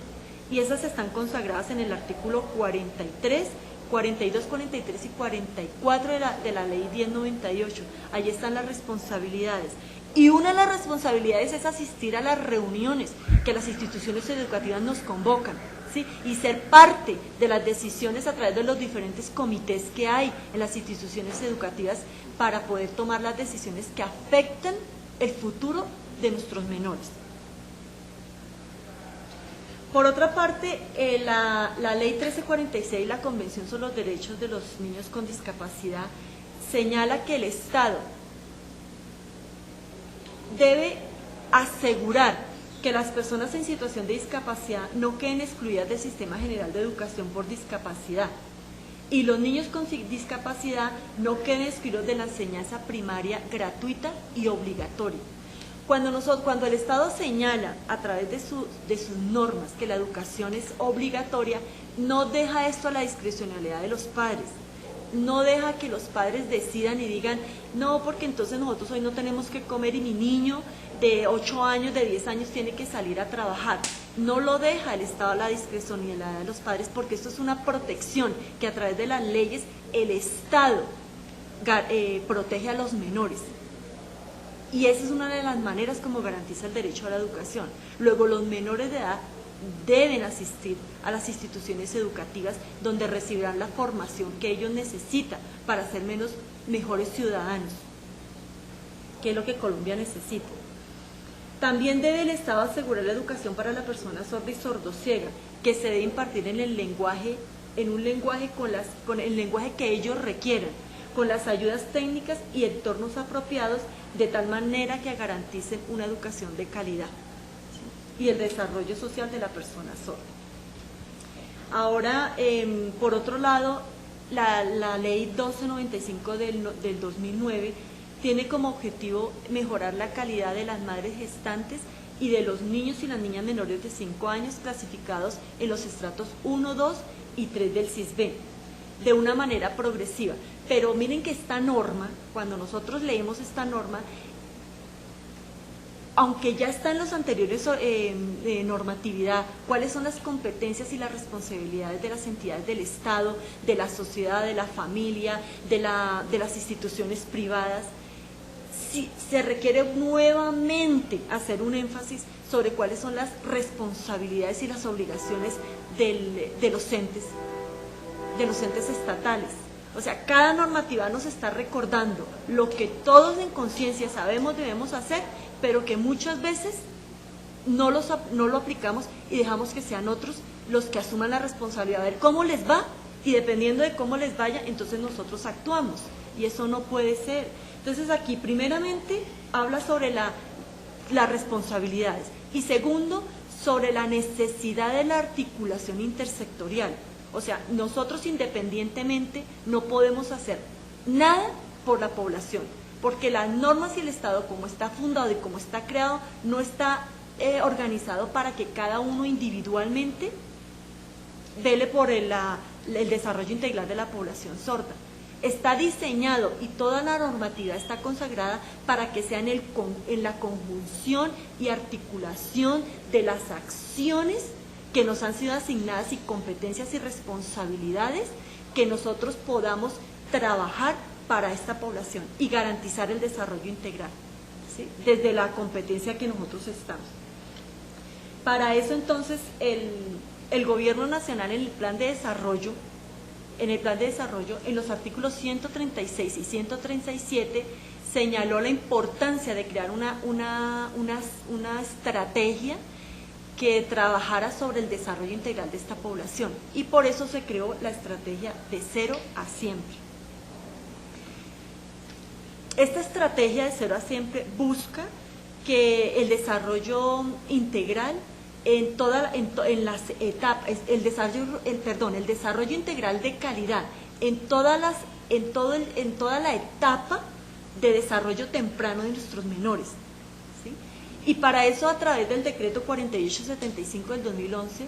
Y esas están consagradas en el artículo 43, 42, 43 y 44 de la Ley 1098. Allí están las responsabilidades. Y una de las responsabilidades es asistir a las reuniones que las instituciones educativas nos convocan, ¿sí? Y ser parte de las decisiones a través de los diferentes comités que hay en las instituciones educativas para poder tomar las decisiones que afectan el futuro de nuestros menores. Por otra parte, la Ley 1346, la Convención sobre los Derechos de los Niños con Discapacidad, señala que el Estado debe asegurar que las personas en situación de discapacidad no queden excluidas del Sistema General de Educación por discapacidad y los niños con discapacidad no queden excluidos de la enseñanza primaria gratuita y obligatoria. Cuando el Estado señala a través de sus normas que la educación es obligatoria, no deja esto a la discrecionalidad de los padres, no deja que los padres decidan y digan, no, porque entonces nosotros hoy no tenemos que comer y mi niño de 8 años, de 10 años tiene que salir a trabajar. No lo deja el Estado a la discrecionalidad de los padres, porque esto es una protección que a través de las leyes el Estado protege a los menores. Y esa es una de las maneras como garantiza el derecho a la educación. Luego, los menores de edad deben asistir a las instituciones educativas donde recibirán la formación que ellos necesitan para ser mejores ciudadanos, que es lo que Colombia necesita. También debe el Estado asegurar la educación para la persona sorda y sordociega, que se debe impartir en un lenguaje con el lenguaje que ellos requieran, con las ayudas técnicas y entornos apropiados, de tal manera que garanticen una educación de calidad, ¿sí?, y el desarrollo social de la persona sorda. Ahora, por otro lado, la ley 1295 del 2009 tiene como objetivo mejorar la calidad de las madres gestantes y de los niños y las niñas menores de 5 años clasificados en los estratos 1, 2 y 3 del CISBEN, de una manera progresiva. Pero miren que esta norma, cuando nosotros leemos esta norma, aunque ya está en los anteriores normatividad, cuáles son las competencias y las responsabilidades de las entidades del Estado, de la sociedad, de la familia, de las instituciones privadas, sí, se requiere nuevamente hacer un énfasis sobre cuáles son las responsabilidades y las obligaciones de los entes estatales. O sea, cada normativa nos está recordando lo que todos en conciencia sabemos debemos hacer, pero que muchas veces no lo aplicamos y dejamos que sean otros los que asuman la responsabilidad de ver cómo les va, y dependiendo de cómo les vaya, entonces nosotros actuamos, y eso no puede ser. Entonces aquí primeramente habla sobre las responsabilidades, y segundo, sobre la necesidad de la articulación intersectorial. O sea, nosotros independientemente no podemos hacer nada por la población, porque las normas y el Estado, como está fundado y como está creado, no está organizado para que cada uno individualmente vele por el desarrollo integral de la población sorda. Está diseñado y toda la normatividad está consagrada para que sea en la conjunción y articulación de las acciones que nos han sido asignadas y competencias y responsabilidades que nosotros podamos trabajar para esta población y garantizar el desarrollo integral, ¿sí?, desde la competencia que nosotros estamos. Para eso entonces el Gobierno Nacional en el plan de desarrollo, en los artículos 136 y 137, señaló la importancia de crear una estrategia que trabajara sobre el desarrollo integral de esta población, y por eso se creó la estrategia de cero a siempre. Esta estrategia de cero a siempre busca que el desarrollo integral en las etapas, el desarrollo integral de calidad en toda la etapa de desarrollo temprano de nuestros menores, ¿sí? Y para eso, a través del decreto 4875 del 2011,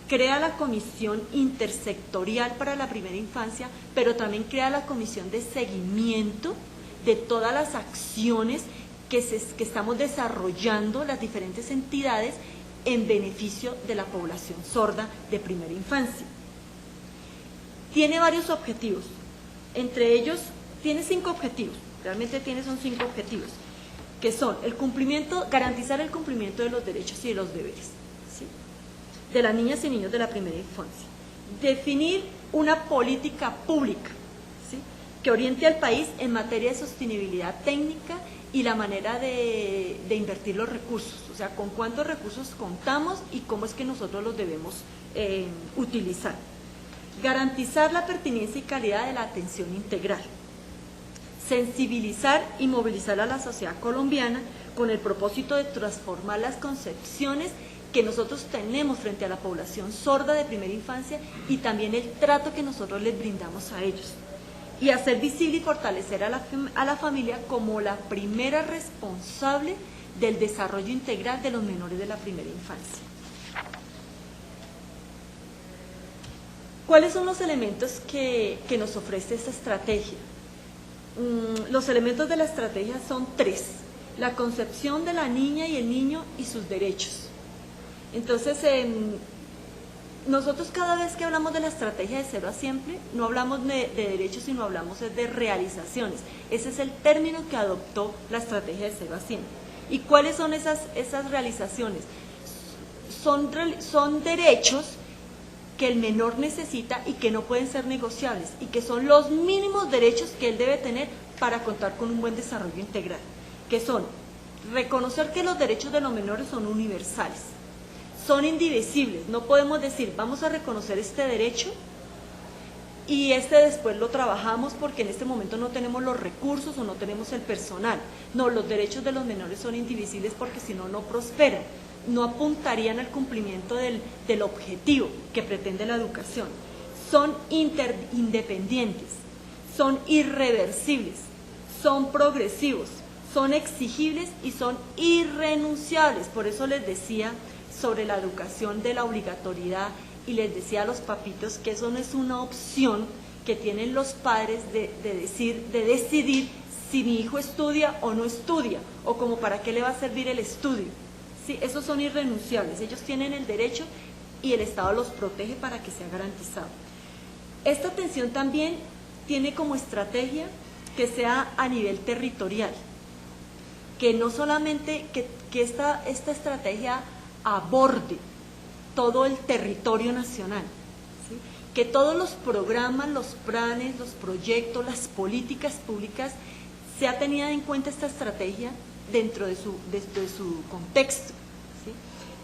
crea la Comisión Intersectorial para la Primera Infancia, pero también crea la Comisión de Seguimiento de todas las acciones que estamos desarrollando las diferentes entidades en beneficio de la población sorda de primera infancia. Tiene varios objetivos, entre ellos tiene 5 objetivos, son 5 objetivos, que son garantizar el cumplimiento de los derechos y de los deberes, ¿sí?, de las niñas y niños de la primera infancia, definir una política pública, ¿sí?, que oriente al país en materia de sostenibilidad técnica y la manera de invertir los recursos, o sea, con cuántos recursos contamos y cómo es que nosotros los debemos utilizar. Garantizar la pertinencia y calidad de la atención integral. Sensibilizar y movilizar a la sociedad colombiana con el propósito de transformar las concepciones que nosotros tenemos frente a la población sorda de primera infancia y también el trato que nosotros les brindamos a ellos. Y hacer visible y fortalecer a la familia como la primera responsable del desarrollo integral de los menores de la primera infancia. ¿Cuáles son los elementos que nos ofrece esta estrategia? Los elementos de la estrategia son 3. La concepción de la niña y el niño y sus derechos. Entonces, nosotros cada vez que hablamos de la estrategia de cero a siempre, no hablamos de derechos, sino hablamos de realizaciones. Ese es el término que adoptó la estrategia de cero a siempre. ¿Y cuáles son esas realizaciones? son derechos que el menor necesita y que no pueden ser negociables y que son los mínimos derechos que él debe tener para contar con un buen desarrollo integral, que son reconocer que los derechos de los menores son universales, son indivisibles. No podemos decir vamos a reconocer este derecho y después lo trabajamos porque en este momento no tenemos los recursos o no tenemos el personal. No, los derechos de los menores son indivisibles porque si no, no prosperan, no apuntarían al cumplimiento del objetivo que pretende la educación. Son independientes, son irreversibles, son progresivos, son exigibles y son irrenunciables. Por eso les decía sobre la educación de la obligatoriedad y les decía a los papitos que eso no es una opción que tienen los padres de decidir si mi hijo estudia o no estudia, o como para qué le va a servir el estudio. Sí, esos son irrenunciables, ellos tienen el derecho y el Estado los protege para que sea garantizado. Esta atención también tiene como estrategia que sea a nivel territorial, que no solamente que esta estrategia aborde todo el territorio nacional, ¿sí? Que todos los programas, los planes, los proyectos, las políticas públicas, sea tenida en cuenta esta estrategia dentro de su contexto, ¿sí?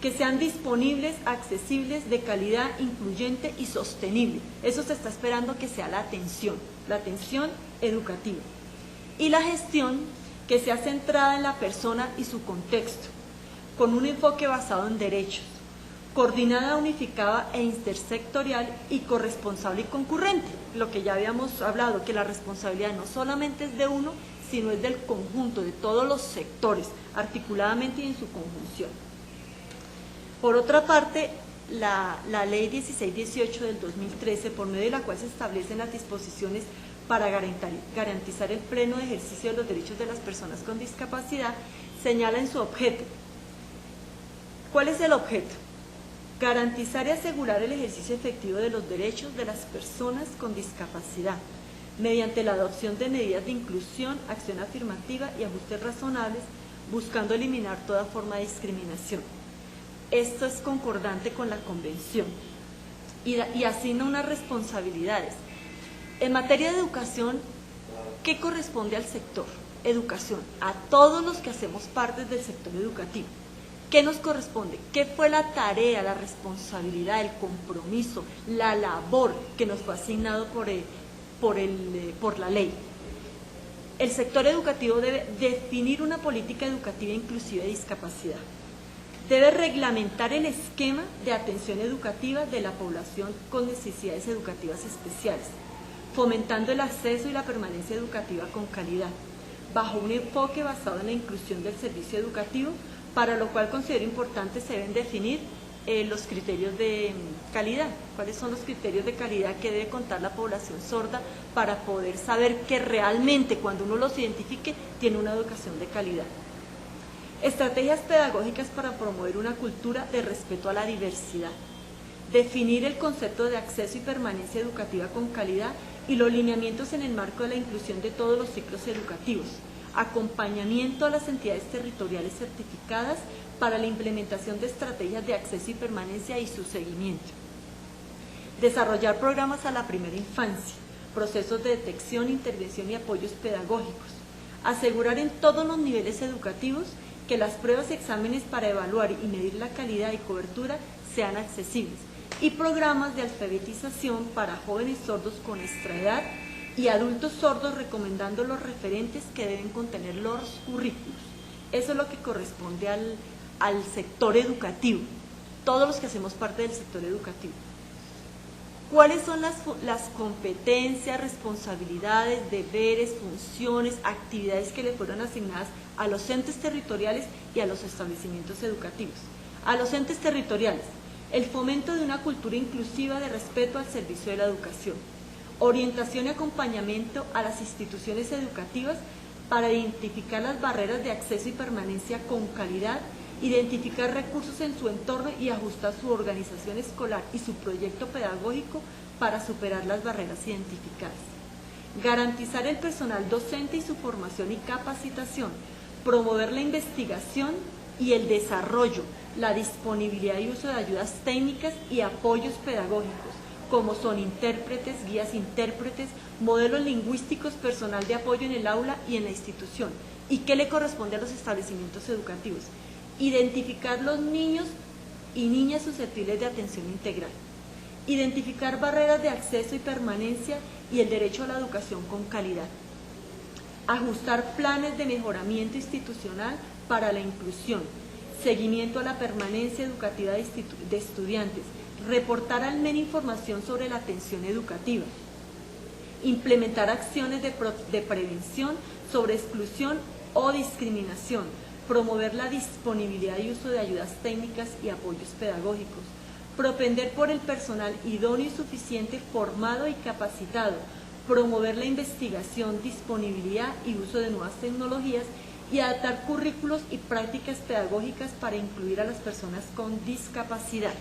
Que sean disponibles, accesibles, de calidad, incluyente y sostenible. Eso se está esperando que sea la atención educativa. Y la gestión que sea centrada en la persona y su contexto, con un enfoque basado en derechos, coordinada, unificada e intersectorial y corresponsable y concurrente. Lo que ya habíamos hablado, que la responsabilidad no solamente es de uno, sino es del conjunto, de todos los sectores, articuladamente y en su conjunción. Por otra parte, la Ley 1618 del 2013, por medio de la cual se establecen las disposiciones para garantizar el pleno ejercicio de los derechos de las personas con discapacidad, señala en su objeto. ¿Cuál es el objeto? Garantizar y asegurar el ejercicio efectivo de los derechos de las personas con discapacidad, mediante la adopción de medidas de inclusión, acción afirmativa y ajustes razonables, buscando eliminar toda forma de discriminación. Esto es concordante con la Convención y asigna unas responsabilidades. En materia de educación, ¿qué corresponde al sector? Educación, a todos los que hacemos parte del sector educativo. ¿Qué nos corresponde? ¿Qué fue la tarea, la responsabilidad, el compromiso, la labor que nos fue asignado por la ley? El sector educativo debe definir una política educativa inclusiva de discapacidad. Debe reglamentar el esquema de atención educativa de la población con necesidades educativas especiales, fomentando el acceso y la permanencia educativa con calidad, bajo un enfoque basado en la inclusión del servicio educativo, para lo cual considero importante se deben definir los criterios de calidad. ¿Cuáles son los criterios de calidad que debe contar la población sorda para poder saber que realmente cuando uno los identifique tiene una educación de calidad? Estrategias pedagógicas para promover una cultura de respeto a la diversidad. Definir el concepto de acceso y permanencia educativa con calidad y los lineamientos en el marco de la inclusión de todos los ciclos educativos. Acompañamiento a las entidades territoriales certificadas para la implementación de estrategias de acceso y permanencia y su seguimiento. Desarrollar programas a la primera infancia, procesos de detección, intervención y apoyos pedagógicos. Asegurar en todos los niveles educativos que las pruebas y exámenes para evaluar y medir la calidad y cobertura sean accesibles. Y programas de alfabetización para jóvenes sordos con nuestra edad y adultos sordos, recomendando los referentes que deben contener los currículos. Eso es lo que corresponde al sector educativo, todos los que hacemos parte del sector educativo. ¿Cuáles son las competencias, responsabilidades, deberes, funciones, actividades que le fueron asignadas a los entes territoriales y a los establecimientos educativos? A los entes territoriales, el fomento de una cultura inclusiva de respeto al servicio de la educación, orientación y acompañamiento a las instituciones educativas para identificar las barreras de acceso y permanencia con calidad, identificar recursos en su entorno y ajustar su organización escolar y su proyecto pedagógico para superar las barreras identificadas. Garantizar el personal docente y su formación y capacitación, promover la investigación y el desarrollo, la disponibilidad y uso de ayudas técnicas y apoyos pedagógicos, como son intérpretes, guías intérpretes, modelos lingüísticos, personal de apoyo en el aula y en la institución. ¿Y qué le corresponde a los establecimientos educativos? Identificar los niños y niñas susceptibles de atención integral, identificar barreras de acceso y permanencia y el derecho a la educación con calidad, ajustar planes de mejoramiento institucional para la inclusión, seguimiento a la permanencia educativa de estudiantes, reportar al MEN información sobre la atención educativa, implementar acciones de prevención sobre exclusión o discriminación, promover la disponibilidad y uso de ayudas técnicas y apoyos pedagógicos, propender por el personal idóneo y suficiente formado y capacitado, promover la investigación, disponibilidad y uso de nuevas tecnologías y adaptar currículos y prácticas pedagógicas para incluir a las personas con discapacidad.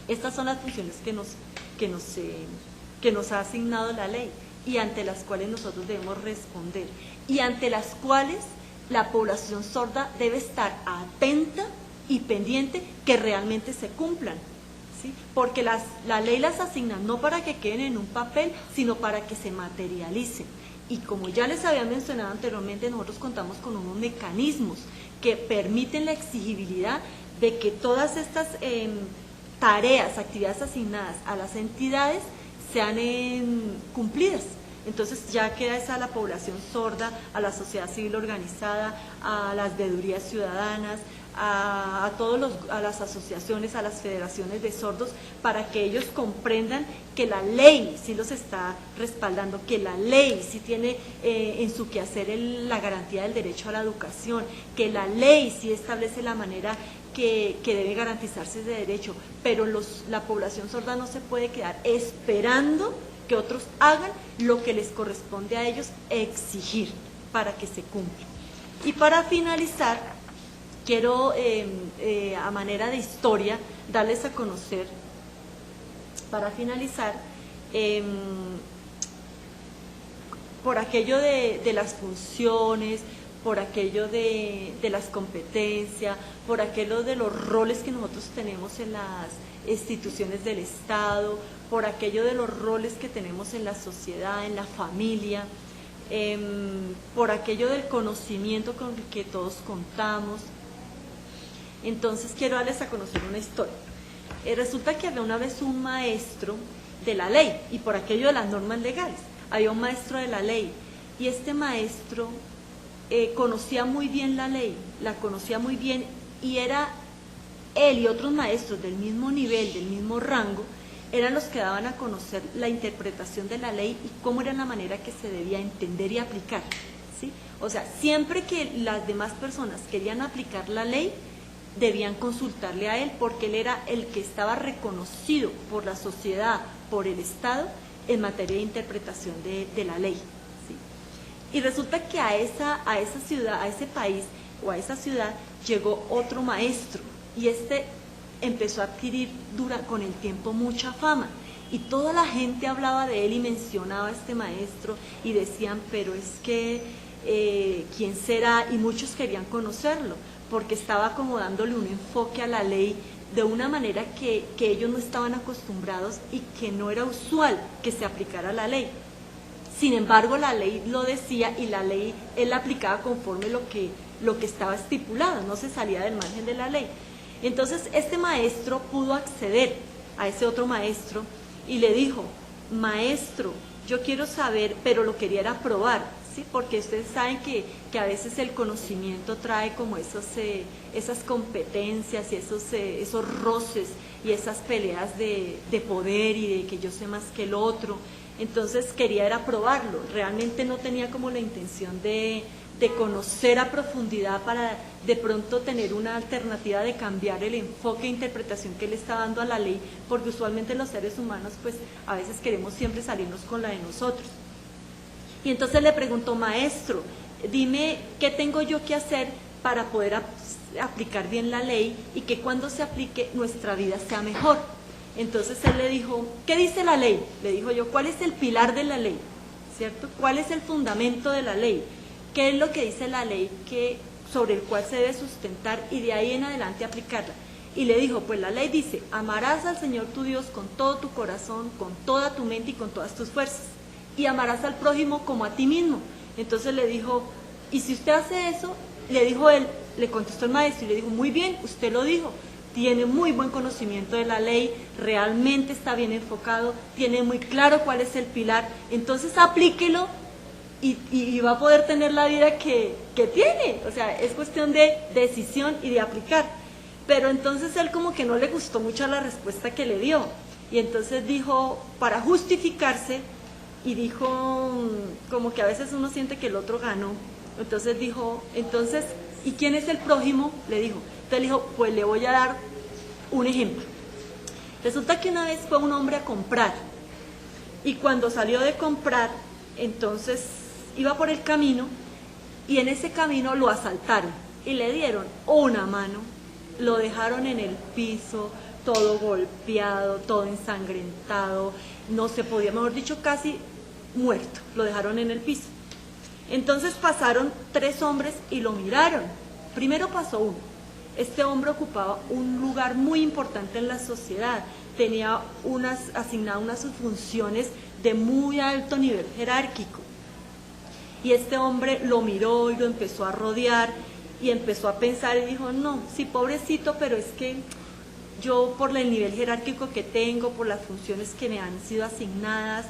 Estas son las funciones que nos ha asignado la ley y ante las cuales nosotros debemos responder y ante las cuales la población sorda debe estar atenta y pendiente que realmente se cumplan, ¿sí? Porque la ley las asigna no para que queden en un papel, sino para que se materialicen. Y como ya les había mencionado anteriormente, nosotros contamos con unos mecanismos que permiten la exigibilidad de que todas estas tareas, actividades asignadas a las entidades sean cumplidas. Entonces ya queda esa a la población sorda, a la sociedad civil organizada, a las veedurías ciudadanas, a las asociaciones, a las federaciones de sordos, para que ellos comprendan que la ley sí los está respaldando, que la ley sí tiene en su quehacer la garantía del derecho a la educación, que la ley sí establece la manera que debe garantizarse ese derecho, pero la población sorda no se puede quedar esperando que otros hagan lo que les corresponde a ellos exigir para que se cumpla. Y para finalizar, quiero a manera de historia darles a conocer, para finalizar, por aquello de las funciones, por aquello de las competencias, por aquello de los roles que nosotros tenemos en las instituciones del Estado, por aquello de los roles que tenemos en la sociedad, en la familia, por aquello del conocimiento con el que todos contamos. Entonces quiero darles a conocer una historia. Resulta que había una vez un maestro de la ley, y por aquello de las normas legales, había un maestro de la ley, y este maestro conocía muy bien la ley, la conocía muy bien, y era él y otros maestros del mismo nivel, del mismo rango, eran los que daban a conocer la interpretación de la ley y cómo era la manera que se debía entender y aplicar, ¿sí? O sea, siempre que las demás personas querían aplicar la ley, debían consultarle a él, porque él era el que estaba reconocido por la sociedad, por el Estado, en materia de interpretación de la ley, ¿sí? Y resulta que a esa ciudad, a ese país o a esa ciudad llegó otro maestro, y este empezó a adquirir con el tiempo mucha fama, y toda la gente hablaba de él y mencionaba a este maestro y decían, pero es que ¿quién será? Y muchos querían conocerlo porque estaba como dándole un enfoque a la ley de una manera que ellos no estaban acostumbrados y que no era usual que se aplicara la ley. Sin embargo, la ley lo decía, y la ley él la aplicaba conforme lo que estaba estipulado, no se salía del margen de la ley. Entonces este maestro pudo acceder a ese otro maestro y le dijo, maestro, yo quiero saber, pero lo quería era probar, ¿sí? Porque ustedes saben que a veces el conocimiento trae como esas competencias y esos roces y esas peleas de poder y de que yo sé más que el otro. Entonces quería era probarlo, realmente no tenía como la intención de conocer a profundidad para de pronto tener una alternativa de cambiar el enfoque e interpretación que le está dando a la ley, porque usualmente los seres humanos pues a veces queremos siempre salirnos con la de nosotros. Y entonces le preguntó, maestro, dime qué tengo yo que hacer para poder aplicar bien la ley y que cuando se aplique nuestra vida sea mejor. Entonces él le dijo, ¿qué dice la ley? Le dijo yo, ¿cuál es el pilar de la ley? ¿Cierto? ¿Cuál es el fundamento de la ley? ¿Qué es lo que dice la ley que sobre el cual se debe sustentar y de ahí en adelante aplicarla. Y le dijo, pues la ley dice, amarás al Señor tu Dios con todo tu corazón, con toda tu mente y con todas tus fuerzas, y amarás al prójimo como a ti mismo. Entonces le dijo, y si usted hace eso, le dijo él, le contestó el maestro y le dijo, muy bien, usted lo dijo, tiene muy buen conocimiento de la ley, realmente está bien enfocado, tiene muy claro cuál es el pilar, entonces aplíquelo y va a poder tener la vida que tiene. O sea, es cuestión de decisión y de aplicar. Pero entonces él como que no le gustó mucho la respuesta que le dio. Y entonces dijo, para justificarse, y dijo, como que a veces uno siente que el otro ganó. Entonces dijo, entonces, ¿y quién es el prójimo? Le dijo. Entonces le dijo, pues le voy a dar un ejemplo. Resulta que una vez fue un hombre a comprar. Y cuando salió de comprar, entonces iba por el camino y en ese camino lo asaltaron y le dieron una mano, lo dejaron en el piso, todo golpeado, todo ensangrentado, no se podía, mejor dicho, casi muerto, lo dejaron en el piso. Entonces pasaron 3 hombres y lo miraron. Primero pasó uno. Este hombre ocupaba un lugar muy importante en la sociedad, tenía asignadas unas funciones de muy alto nivel jerárquico. Y este hombre lo miró y lo empezó a rodear y empezó a pensar y dijo, no, sí, pobrecito, pero es que yo por el nivel jerárquico que tengo, por las funciones que me han sido asignadas,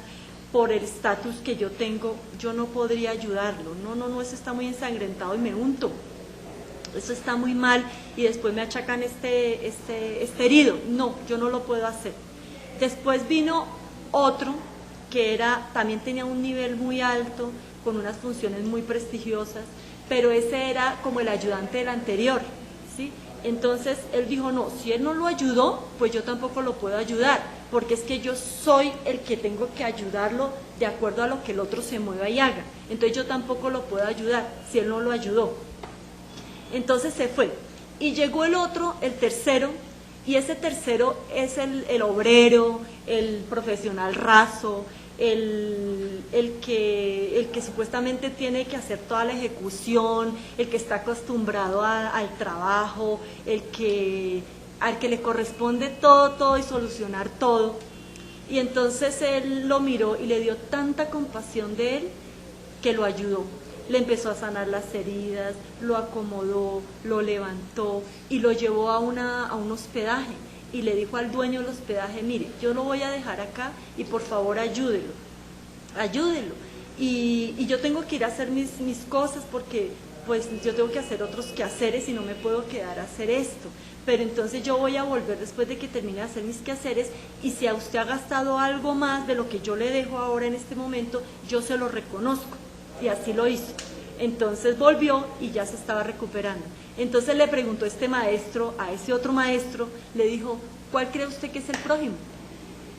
por el estatus que yo tengo, yo no podría ayudarlo. No, eso está muy ensangrentado y me unto. Eso está muy mal y después me achacan este herido. No, yo no lo puedo hacer. Después vino otro que también tenía un nivel muy alto, con unas funciones muy prestigiosas, pero ese era como el ayudante del anterior, ¿sí? Entonces él dijo, no, si él no lo ayudó, pues yo tampoco lo puedo ayudar, porque es que yo soy el que tengo que ayudarlo de acuerdo a lo que el otro se mueva y haga. Entonces yo tampoco lo puedo ayudar si él no lo ayudó. Entonces se fue. Y llegó el otro, el tercero, y ese tercero es el obrero, el profesional raso, el que supuestamente tiene que hacer toda la ejecución, el que está acostumbrado al trabajo, al que le corresponde todo y solucionar todo. Y entonces él lo miró y le dio tanta compasión de él que lo ayudó. Le empezó a sanar las heridas, lo acomodó, lo levantó y lo llevó a un hospedaje. Y le dijo al dueño del hospedaje, mire, yo lo voy a dejar acá y por favor ayúdelo. Y yo tengo que ir a hacer mis cosas porque pues yo tengo que hacer otros quehaceres y no me puedo quedar a hacer esto. Pero entonces yo voy a volver después de que termine de hacer mis quehaceres y si a usted ha gastado algo más de lo que yo le dejo ahora en este momento, yo se lo reconozco. Y así lo hizo. Entonces volvió y ya se estaba recuperando. Entonces le preguntó este maestro a ese otro maestro, le dijo, ¿cuál cree usted que es el prójimo?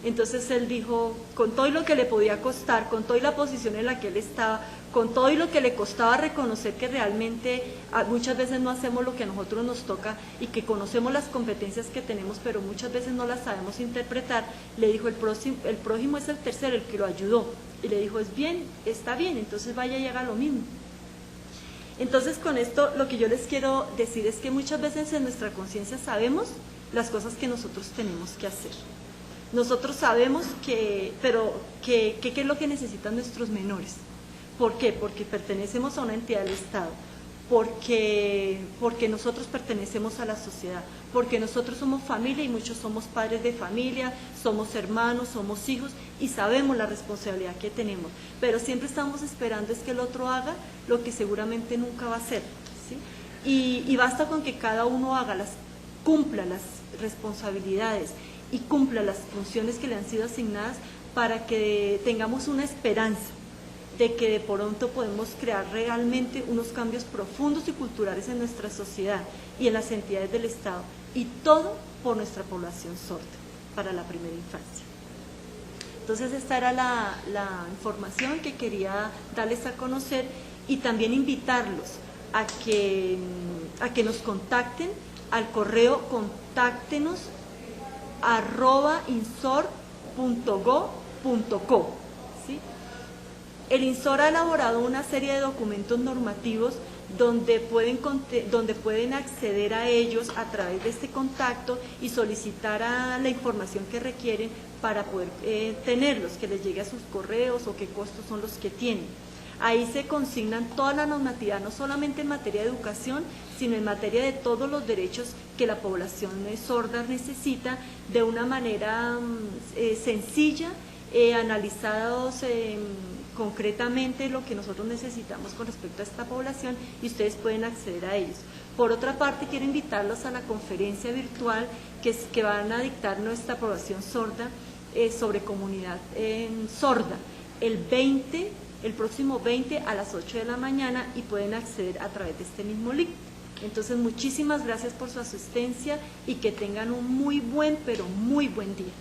Entonces él dijo, con todo y lo que le podía costar, con toda la posición en la que él estaba, con todo y lo que le costaba reconocer que realmente muchas veces no hacemos lo que a nosotros nos toca y que conocemos las competencias que tenemos, pero muchas veces no las sabemos interpretar, le dijo, el prójimo es el tercero, el que lo ayudó. Y le dijo, es bien, está bien, entonces vaya y haga lo mismo. Entonces con esto lo que yo les quiero decir es que muchas veces en nuestra conciencia sabemos las cosas que nosotros tenemos que hacer. Nosotros sabemos pero ¿qué es lo que necesitan nuestros menores? ¿Por qué? Porque pertenecemos a una entidad del Estado, porque nosotros pertenecemos a la sociedad, porque nosotros somos familia y muchos somos padres de familia, somos hermanos, somos hijos y sabemos la responsabilidad que tenemos, pero siempre estamos esperando es que el otro haga lo que seguramente nunca va a hacer, ¿sí? Y basta con que cada uno cumpla las responsabilidades y cumpla las funciones que le han sido asignadas para que tengamos una esperanza de que de pronto podemos crear realmente unos cambios profundos y culturales en nuestra sociedad y en las entidades del Estado, y todo por nuestra población sorda para la primera infancia. Entonces esta era la información que quería darles a conocer y también invitarlos a que nos contacten al correo contáctenos@insor.go.co. ¿sí? El INSOR ha elaborado una serie de documentos normativos donde pueden acceder a ellos a través de este contacto y solicitar la información que requieren para poder tenerlos, que les llegue a sus correos o qué costos son los que tienen. Ahí se consignan toda la normatividad, no solamente en materia de educación, sino en materia de todos los derechos que la población sorda necesita, de una manera sencilla, analizados concretamente lo que nosotros necesitamos con respecto a esta población, y ustedes pueden acceder a ellos. Por otra parte, quiero invitarlos a la conferencia virtual que van a dictar nuestra población sorda sobre comunidad sorda, el próximo 20 a las 8 de la mañana, y pueden acceder a través de este mismo link. Entonces, muchísimas gracias por su asistencia y que tengan un muy buen, pero muy buen día.